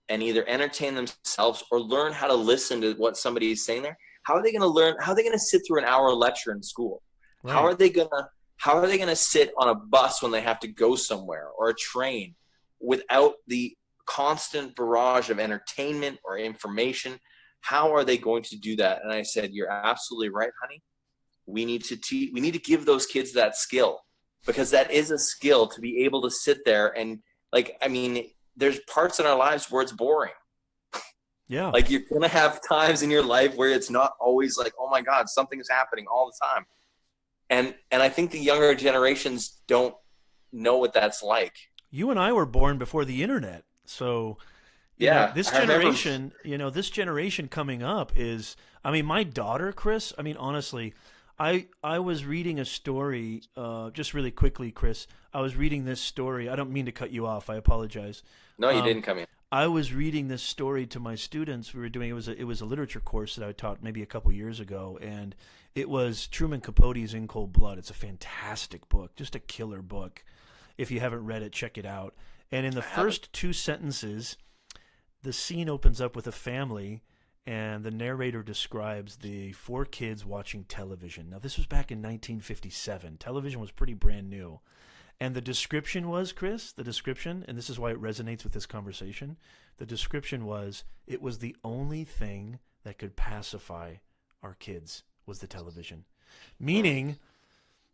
and either entertain themselves or learn how to listen to what somebody is saying there, how are they going to learn? How are they going to sit through an hour lecture in school? Right. How are they going to sit on a bus when they have to go somewhere, or a train, without the constant barrage of entertainment or information? How are they going to do that? And I said, you're absolutely right, honey. We need to give those kids that skill. Because that is a skill, to be able to sit there and there's parts in our lives where it's boring. Yeah. Like you're going to have times in your life where it's not always like, oh my God, something is happening all the time. And I think the younger generations don't know what that's like. You and I were born before the internet. So this generation coming up is, my daughter, Chris, honestly, I was reading a story, just really quickly, Chris. I was reading this story. I don't mean to cut you off. I apologize. No, you didn't come in. I was reading this story to my students. We were doing it was a literature course that I taught maybe a couple years ago, and it was Truman Capote's In Cold Blood. It's a fantastic book, just a killer book. If you haven't read it, check it out. And in the first two sentences, the scene opens up with a family, and the narrator describes the four kids watching television. Now, this was back in 1957. Television was pretty brand new. And the description was, Chris, and this is why it resonates with this conversation, the description was, it was the only thing that could pacify our kids was the television. Meaning,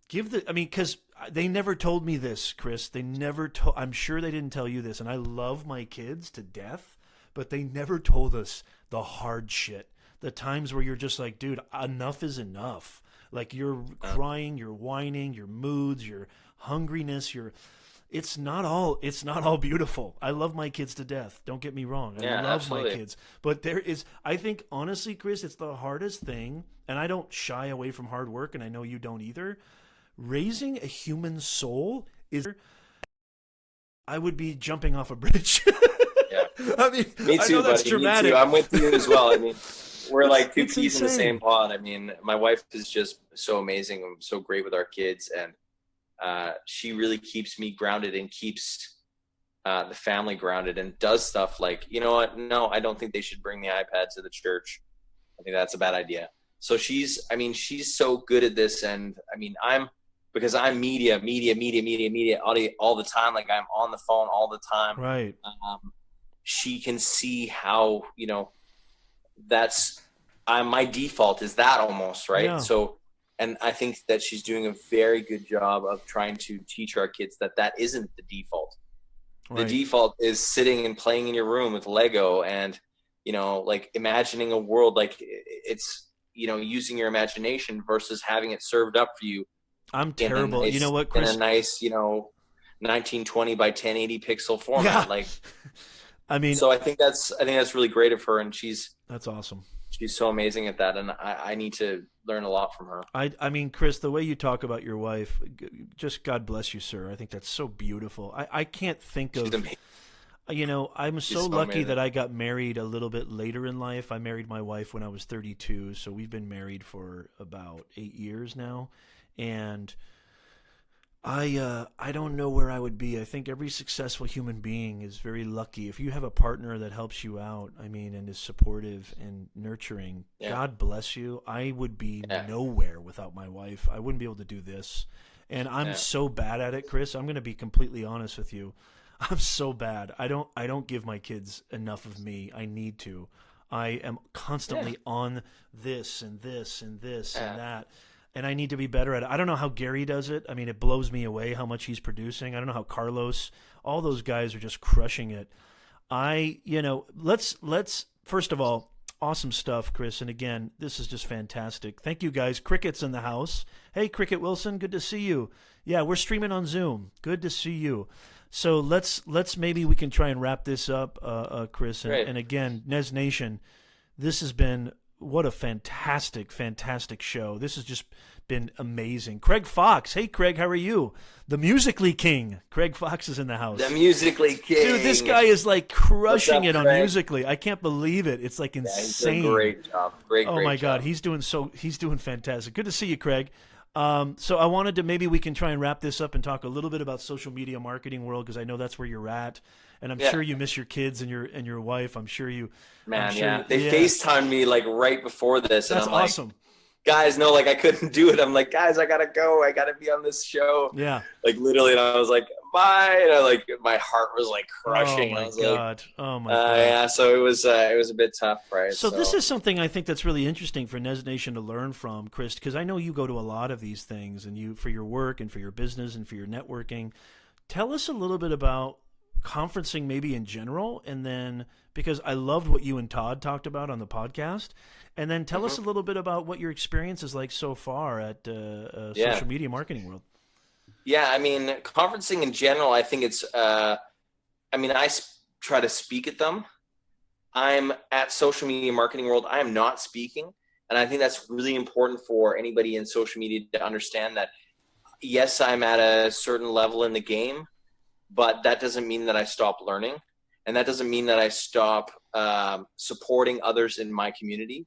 because they never told me this, Chris. I'm sure they didn't tell you this, and I love my kids to death, but they never told us the hard shit, the times where you're just like, dude, enough is enough. Like, you're crying, you're whining, your moods, your hungriness, it's not all beautiful. I love my kids to death. Don't get me wrong. I love absolutely. My kids. But I think, honestly, Chris, it's the hardest thing, and I don't shy away from hard work, and I know you don't either. Raising a human soul I would be jumping off a bridge. Yeah. I mean, me too, I know that's buddy. dramatic. Me too. I'm with you as well. I mean, we're like two peas in the same pod. I mean, my wife is just so amazing. I'm so great with our kids, and she really keeps me grounded and keeps the family grounded and does stuff like, you know what? No, I don't think they should bring the iPad to the church. I think that's a bad idea. So she's so good at this. And I mean, because I'm media all the time. Like, I'm on the phone all the time. Right. She can see how, my default is that almost, right? Yeah. So, and I think that she's doing a very good job of trying to teach our kids that isn't the default. Right. The default is sitting and playing in your room with Lego and, like, imagining a world, like, it's, using your imagination versus having it served up for you. I'm terrible. You know what, Chris? In a nice, 1920 by 1080 pixel format. Yeah. Like, I mean, so I think that's really great of her, and that's awesome. She's so amazing at that, and I need to learn a lot from her. I mean, Chris, the way you talk about your wife, just God bless you, sir. I think that's so beautiful. I can't think of, I'm so lucky amazing. That I got married a little bit later in life. I married my wife when I was 32, so we've been married for about 8 years now, and I don't know where I would be. I think every successful human being is very lucky. If you have a partner that helps you out, and is supportive and nurturing, yeah. God bless you. I would be nowhere without my wife. I wouldn't be able to do this. And I'm so bad at it, Chris. I'm going to be completely honest with you. I'm so bad. I don't give my kids enough of me. I need to. I am constantly on this and this and this and that. And I need to be better at it. I don't know how Gary does it. I mean, it blows me away how much he's producing. I don't know how Carlos, all those guys are just crushing it. Let's first of all, awesome stuff, Chris. And again, this is just fantastic. Thank you, guys. Cricket's in the house. Hey, Cricket Wilson, good to see you. Yeah, we're streaming on Zoom. Good to see you. So let's maybe we can try and wrap this up, Chris. And again, Nez Nation, this has been. What a fantastic, fantastic show. This has just been amazing. Craig Fox. Hey, Craig, how are you? The Musically King. Craig Fox is in the house. The Musically King. Dude, this guy is like crushing it on Musically. I can't believe it. It's like insane. He's doing a great job. Great my job. God, he's doing fantastic. Good to see you, Craig. So I wanted to, maybe we can try and wrap this up and talk a little bit about social media marketing world, because I know that's where you're at. And I'm sure you miss your kids and your wife. I'm sure you. Man, they FaceTimed me like right before this. That's and I'm awesome. Like, guys, no, like I couldn't do it. I'm like, guys, I gotta go. I gotta be on this show. Yeah. Like literally, and I was like, bye. And my heart was like crushing. Oh my God. Yeah. So it was a bit tough, right? So this is something I think that's really interesting for Nez Nation to learn from, Chris, because I know you go to a lot of these things, and you for your work and for your business and for your networking. Tell us a little bit about conferencing maybe in general, and then because I loved what you and Todd talked about on the podcast, and then tell us a little bit about what your experience is like so far at social media marketing world. Yeah, I mean, conferencing in general, I think it's I try to speak at them. I'm at social media marketing world. I am not speaking, and I think that's really important for anybody in social media to understand that yes, I'm at a certain level in the game, but that doesn't mean that I stop learning. And that doesn't mean that I stop supporting others in my community.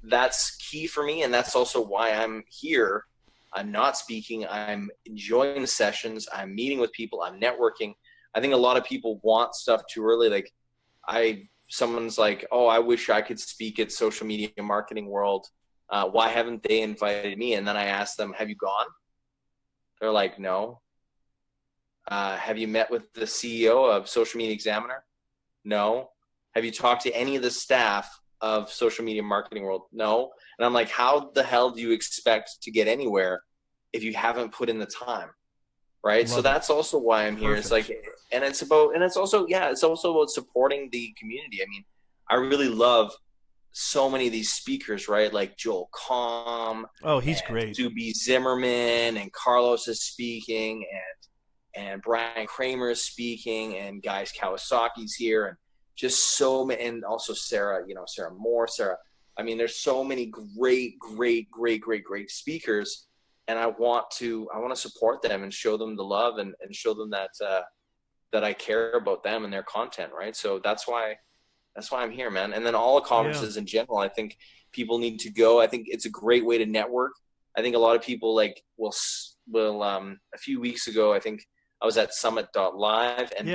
That's key for me, and that's also why I'm here. I'm not speaking. I'm enjoying the sessions. I'm meeting with people. I'm networking. I think a lot of people want stuff too early. Like someone's like, oh, I wish I could speak at Social Media Marketing World. Why haven't they invited me? And then I ask them, have you gone? They're like, no. Have you met with the CEO of Social Media Examiner? No. Have you talked to any of the staff of Social Media Marketing World? No. And I'm like, how the hell do you expect to get anywhere if you haven't put in the time? Right. So that's also why I'm here. It's like, it's also about supporting the community. I mean, I really love so many of these speakers, right? Like Joel Comm. Oh, he's great. Zuby Zimmerman, and Carlos is speaking, and Brian Kramer is speaking, and guys Kawasaki's here, and just so many, and also Sarah, Sarah Moore, I mean, there's so many great speakers, and I want to support them and show them the love and show them that I care about them and their content, right? So that's why I'm here, man. And then all the conferences in general, I think people need to go. I think it's a great way to network. I think a lot of people will a few weeks ago, I think I was at Summit.live, and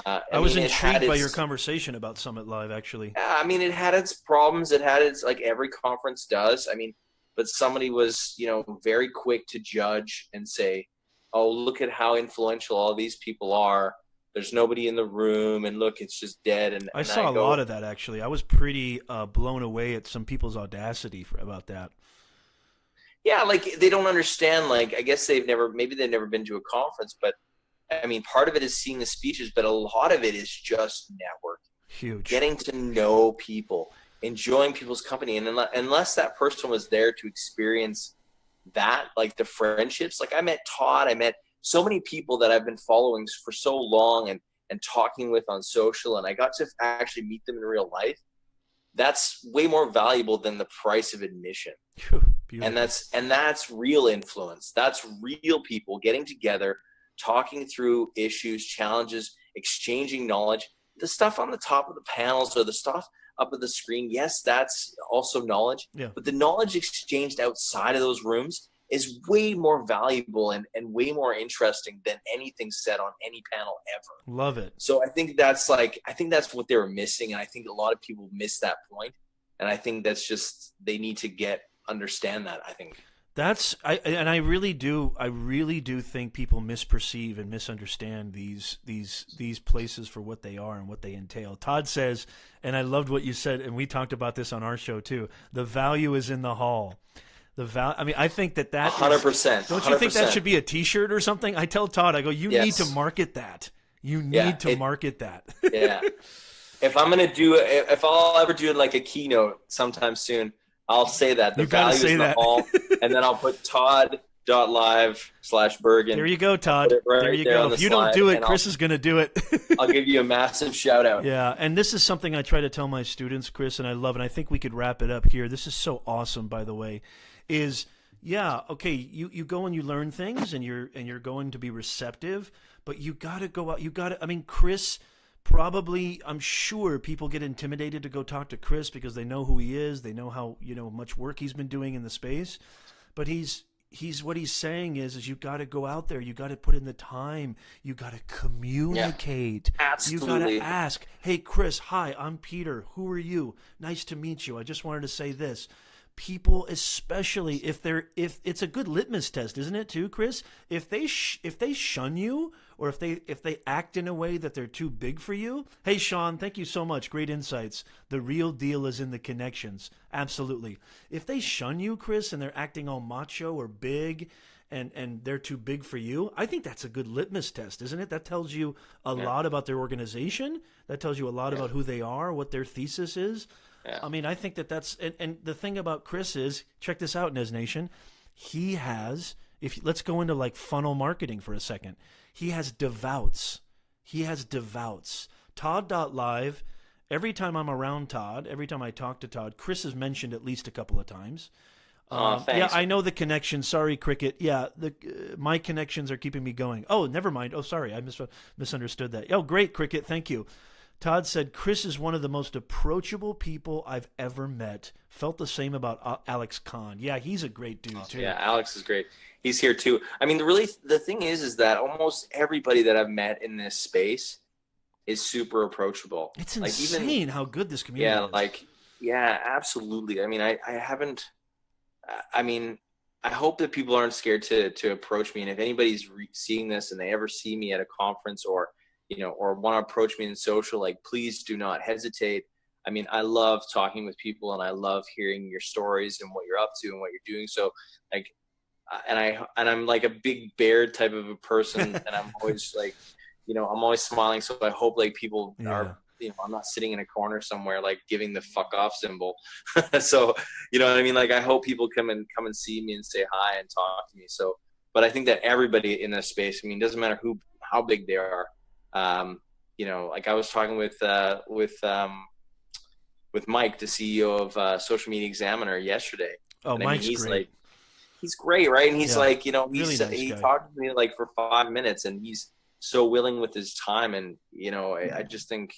I was intrigued by your conversation about Summit Live, actually. Yeah, I mean, it had its problems. It had its, like every conference does. I mean, but somebody was, very quick to judge and say, oh, look at how influential all these people are. There's nobody in the room, and look, it's just dead. And I saw a lot of that, actually. I was pretty blown away at some people's audacity about that. Yeah, like they don't understand. Like, I guess maybe they've never been to a conference, but I mean, part of it is seeing the speeches, but a lot of it is just networking. Huge. Getting to know people, enjoying people's company. And unless that person was there to experience that, like the friendships, like I met Todd, I met so many people that I've been following for so long and talking with on social, and I got to actually meet them in real life. That's way more valuable than the price of admission. And that's real influence. That's real people getting together, talking through issues, challenges, exchanging knowledge. The stuff on the top of the panels or the stuff up at the screen, yes, that's also knowledge. Yeah. But the knowledge exchanged outside of those rooms is way more valuable and way more interesting than anything said on any panel ever. Love it. So I think that's what they were missing. And I think a lot of people miss that point. And I think that's just, they need to understand that, I think. I really do think people misperceive and misunderstand these places for what they are and what they entail. Todd says, and I loved what you said, and we talked about this on our show too, the value is in the hall. I think that 100%. Don't you think that should be a T-shirt or something? I tell Todd, I go, you need to market that. You need to market that. Yeah. If I'll ever do like a keynote sometime soon, I'll say that the value is in the hall, and then I'll put Todd.live/Bergen. There you go, Todd. There you go. If you don't do it, Chris is going to do it. I'll give you a massive shout out. Yeah, and this is something I try to tell my students, Chris, and I love it. I think we could wrap it up here. This is so awesome, by the way. You go and you learn things, and you're going to be receptive, but you got to go out. Chris. Probably, I'm sure people get intimidated to go talk to Chris because they know who he is. They know how much work he's been doing in the space. But what he's saying is you got to go out there. You got to put in the time. You got to communicate. Yeah, absolutely. You got to ask, hey, Chris, hi, I'm Peter. Who are you? Nice to meet you. I just wanted to say this. People, especially if it's a good litmus test, isn't it too, Chris? If they shun you, or if they act in a way that they're too big for you. Hey, Sean, thank you so much. Great insights. The real deal is in the connections. Absolutely. If they shun you, Chris, and they're acting all macho or big, and they're too big for you, I think that's a good litmus test, isn't it? That tells you a lot about their organization. That tells you a lot about who they are, what their thesis is. Yeah. I mean, I think that's and the thing about Chris is, check this out, Nez Nation. He has, let's go into like funnel marketing for a second. He has devouts. Todd.live, every time I'm around Todd, every time I talk to Todd, Chris is mentioned at least a couple of times. Thanks. Yeah, I know the connection. Sorry, Cricket. Yeah, my connections are keeping me going. Oh, never mind. Oh, sorry, I misunderstood that. Oh, great, Cricket. Thank you. Todd said, Chris is one of the most approachable people I've ever met. Felt the same about Alex Kahn. Yeah, he's a great dude, too. Yeah, Alex is great. He's here, too. I mean, the thing is that almost everybody that I've met in this space is super approachable. It's insane how good this community is. Yeah, absolutely. I mean, I haven't – I mean, I hope that people aren't scared to approach me. And if anybody's seeing this and they ever see me at a conference or – or want to approach me in social, like, please do not hesitate. I mean, I love talking with people and I love hearing your stories and what you're up to and what you're doing. So like, and I'm like a big bear type of a person and I'm always like, I'm always smiling. So I hope like people are, I'm not sitting in a corner somewhere, like giving the fuck off symbol. So, you know what I mean? Like, I hope people come and see me and say hi and talk to me. So, but I think that everybody in this space, I mean, it doesn't matter how big they are. Like I was talking with Mike, the CEO of Social Media Examiner, yesterday. Oh, and Mike's he's great. Like, he's great, right? And he's like, really nice he guy. talked to me like for 5 minutes, and he's so willing with his time. And I just think,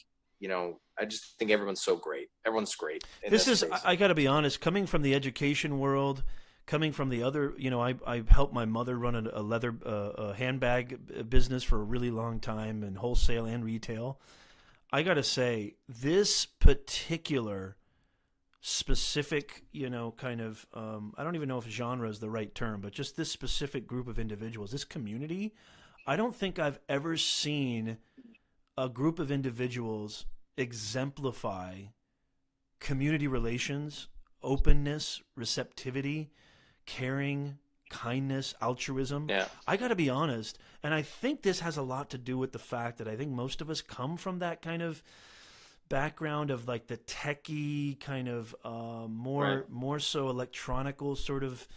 everyone's so great. Everyone's great. This is, I got to be honest, coming from the education world. Coming from the other, I helped my mother run a leather handbag business for a really long time, and wholesale and retail. I got to say, this particular specific, kind of, I don't even know if genre is the right term, but just this specific group of individuals, this community, I don't think I've ever seen a group of individuals exemplify community relations, openness, receptivity, caring, kindness, altruism. Yeah. I got to be honest, and I think this has a lot to do with the fact that I think most of us come from that kind of background of like the techie kind of more so electronical sort of.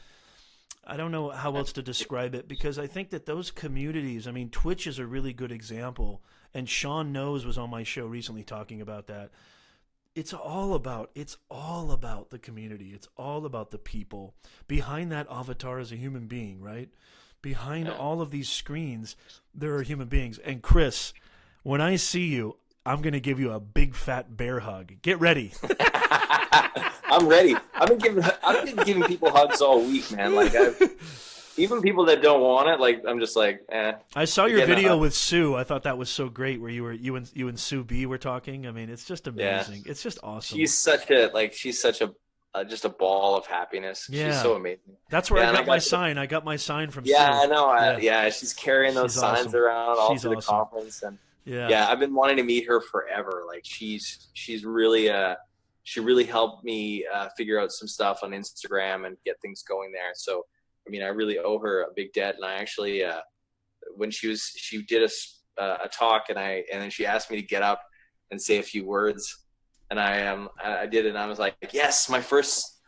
I don't know how else to describe it, because I think that those communities, I mean, Twitch is a really good example, and Sean Knows was on my show recently talking about that. It's all about the community. It's all about the people. Behind that avatar is a human being, right? Behind all of these screens, there are human beings. And Chris, when I see you, I'm going to give you a big fat bear hug. Get ready. I'm ready. I've been giving people hugs all week, man. Like, even people that don't want it, like, I'm just like, eh. I saw your video with Sue. I thought that was so great, where you and Sue B were talking. I mean, it's just amazing. Yeah. It's just awesome. She's such a just a ball of happiness. Yeah. She's so amazing. That's where I got my sign. I got my sign from Sue. Yeah, I know. She's carrying those signs around all through the conference, and I've been wanting to meet her forever. Like, she's really she really helped me figure out some stuff on Instagram and get things going there. So, I mean, I really owe her a big debt. And I actually, when she did a talk, and then she asked me to get up and say a few words, and I did it. And I was like, yes, my first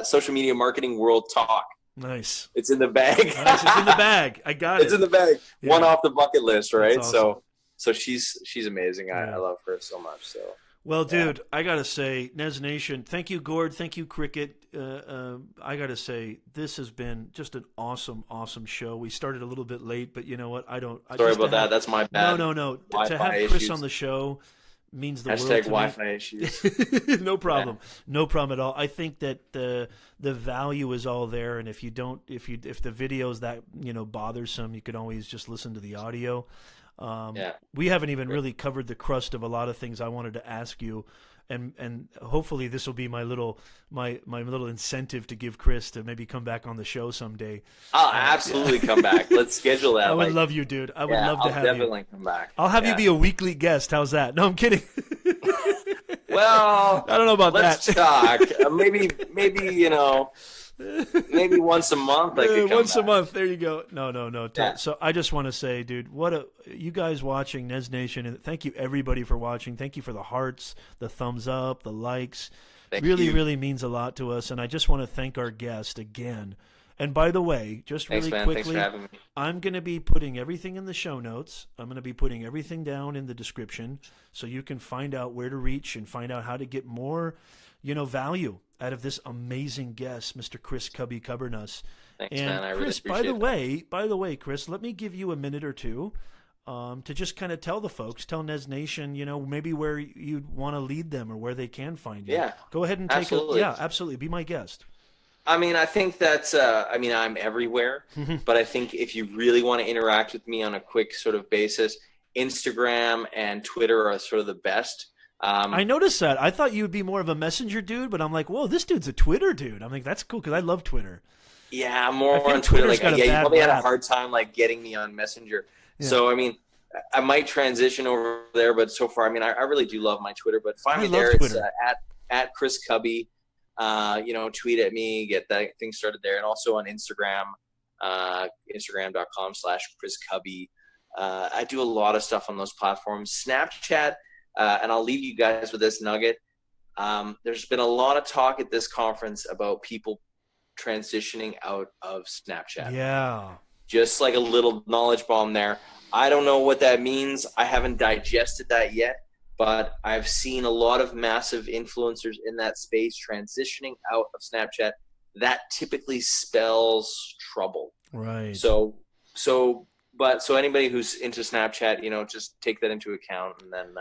social media marketing world talk. Nice. It's in the bag. Nice. It's in the bag. I got it. It's in the bag. Yeah. One off the bucket list, right? Awesome. So she's amazing. I love her so much. So. Well, dude, I got to say, Nez Nation, thank you, Gord. Thank you, Cricket. I got to say, this has been just an awesome, awesome show. We started a little bit late, but you know what? Sorry about that. That's my bad. No. To have Chris on the show means the world to me. Wi-Fi issues. No problem. No problem at all. I think that the value is all there, and if the video is that bothersome, you could always just listen to the audio. We haven't even really covered the crust of a lot of things I wanted to ask you, and hopefully this will be my little incentive to give Chris to maybe come back on the show someday. I'll absolutely come back. Let's schedule that. I would love you, dude. I would love to have you. I'll definitely come back. I'll have you be a weekly guest. How's that? No, I'm kidding. Well, I don't know about let's that. Let's talk. Maybe maybe once a month I could come once back. a month. There you go. No. Yeah. So I just want to say, dude, you guys watching Nez Nation, and thank you everybody for watching. Thank you for the hearts, the thumbs up, the likes. Really means a lot to us. And I just want to thank our guest again. And by the way, just really quickly, thanks for having me. I'm going to be putting everything in the show notes. I'm going to be putting everything down in the description so you can find out where to reach and find out how to get more, value out of this amazing guest, Mr. Chris Kubby Kubbernus. Thanks, And man. I really Chris, appreciate by the way, Chris, let me give you a minute or two to just kind of tell the folks, tell Nez Nation, maybe where you'd want to lead them or where they can find you. Yeah, go ahead and take absolutely. Be my guest. I mean, I think that's, I'm everywhere, but I think if you really want to interact with me on a quick sort of basis, Instagram and Twitter are sort of the best. I noticed that. I thought you would be more of a messenger dude, but I'm like, whoa, this dude's a Twitter dude. I'm like, that's cool because I love Twitter. Yeah, I'm more on Twitter. Like, you probably had a hard time like getting me on Messenger. Yeah. So, I mean, I might transition over there, but so far, I mean, I really do love my Twitter. But find me there. Twitter. It's at Chris Kubby. Tweet at me, get that thing started there, and also on Instagram, Instagram.com/Chris Kubby. I do a lot of stuff on those platforms. Snapchat, and I'll leave you guys with this nugget. There's been a lot of talk at this conference about people transitioning out of Snapchat. Yeah. Just like a little knowledge bomb there. I don't know what that means. I haven't digested that yet, but I've seen a lot of massive influencers in that space transitioning out of Snapchat. That typically spells trouble. Right. So anybody who's into Snapchat, just take that into account and then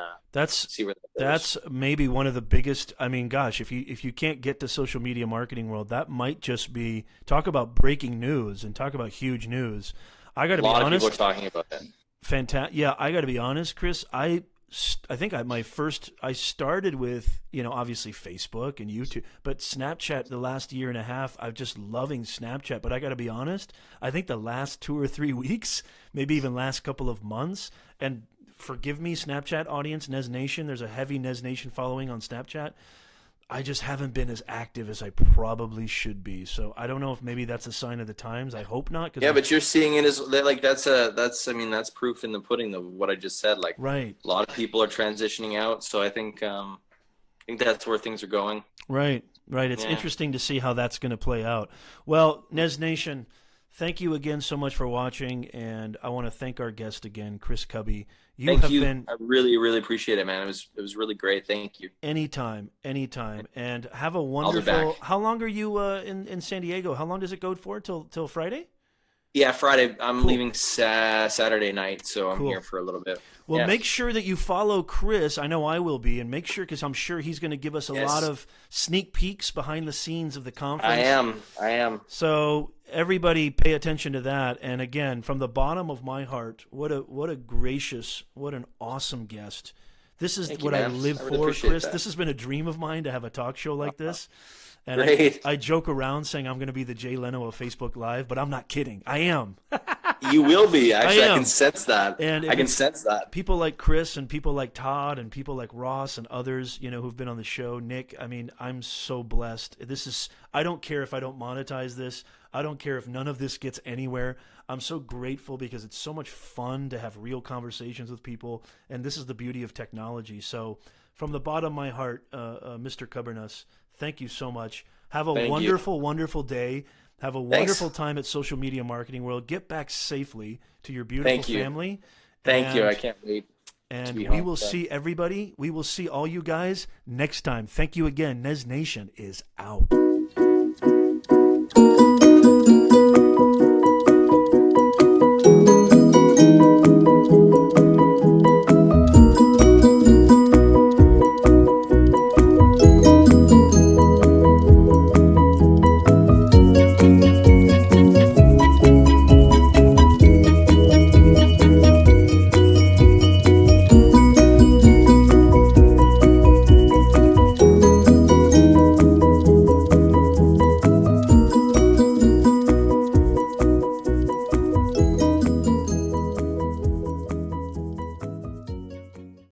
see where that goes. That's maybe one of the biggest. I mean, gosh, if you can't get to social media marketing world, that might just be talk about breaking news and talk about huge news. I got to be honest. A lot of people are talking about that. Fantastic. Yeah, I got to be honest, Chris. I think I started with, obviously Facebook and YouTube, but Snapchat the last year and a half, I'm just loving Snapchat. But I got to be honest, I think the last 2 or 3 weeks, maybe even last couple of months, and forgive me, Snapchat audience, Nez Nation, there's a heavy Nez Nation following on Snapchat. I just haven't been as active as I probably should be. So I don't know if maybe that's a sign of the times. I hope not. Yeah, but you're seeing it as like that's proof in the pudding of what I just said. Like, right. A lot of people are transitioning out, so I think that's where things are going. Right. It's interesting to see how that's going to play out. Well, Nez Nation, thank you again so much for watching, and I want to thank our guest again, Chris Kubby. Thank you. I really, really appreciate it, man. It was really great. Thank you. Anytime. And have a wonderful. I'll be back. How long are you in San Diego? How long does it go for? Till Friday? Yeah, Friday. I'm leaving Saturday night, so I'm here for a little bit. Well, make sure that you follow Chris. I know I will be, and make sure because I'm sure he's going to give us a lot of sneak peeks behind the scenes of the conference. I am. So everybody, pay attention to that. And again, from the bottom of my heart, what a gracious, what an awesome guest. This is what I live for, Chris. This has been a dream of mine to have a talk show like this. And I joke around saying I'm going to be the Jay Leno of Facebook Live, but I'm not kidding. I am. You will be. Actually, I can sense that. And I can sense that. People like Chris and people like Todd and people like Ross and others, who've been on the show. Nick, I mean, I'm so blessed. I don't care if I don't monetize this. I don't care if none of this gets anywhere. I'm so grateful because it's so much fun to have real conversations with people, and this is the beauty of technology. So from the bottom of my heart, Mr. Kubbernus, thank you so much. Have a wonderful day. Have a wonderful time at Social Media Marketing World. Get back safely to your beautiful family. Thank you. I can't wait. And we will see everybody. We will see all you guys next time. Thank you again. Nez Nation is out.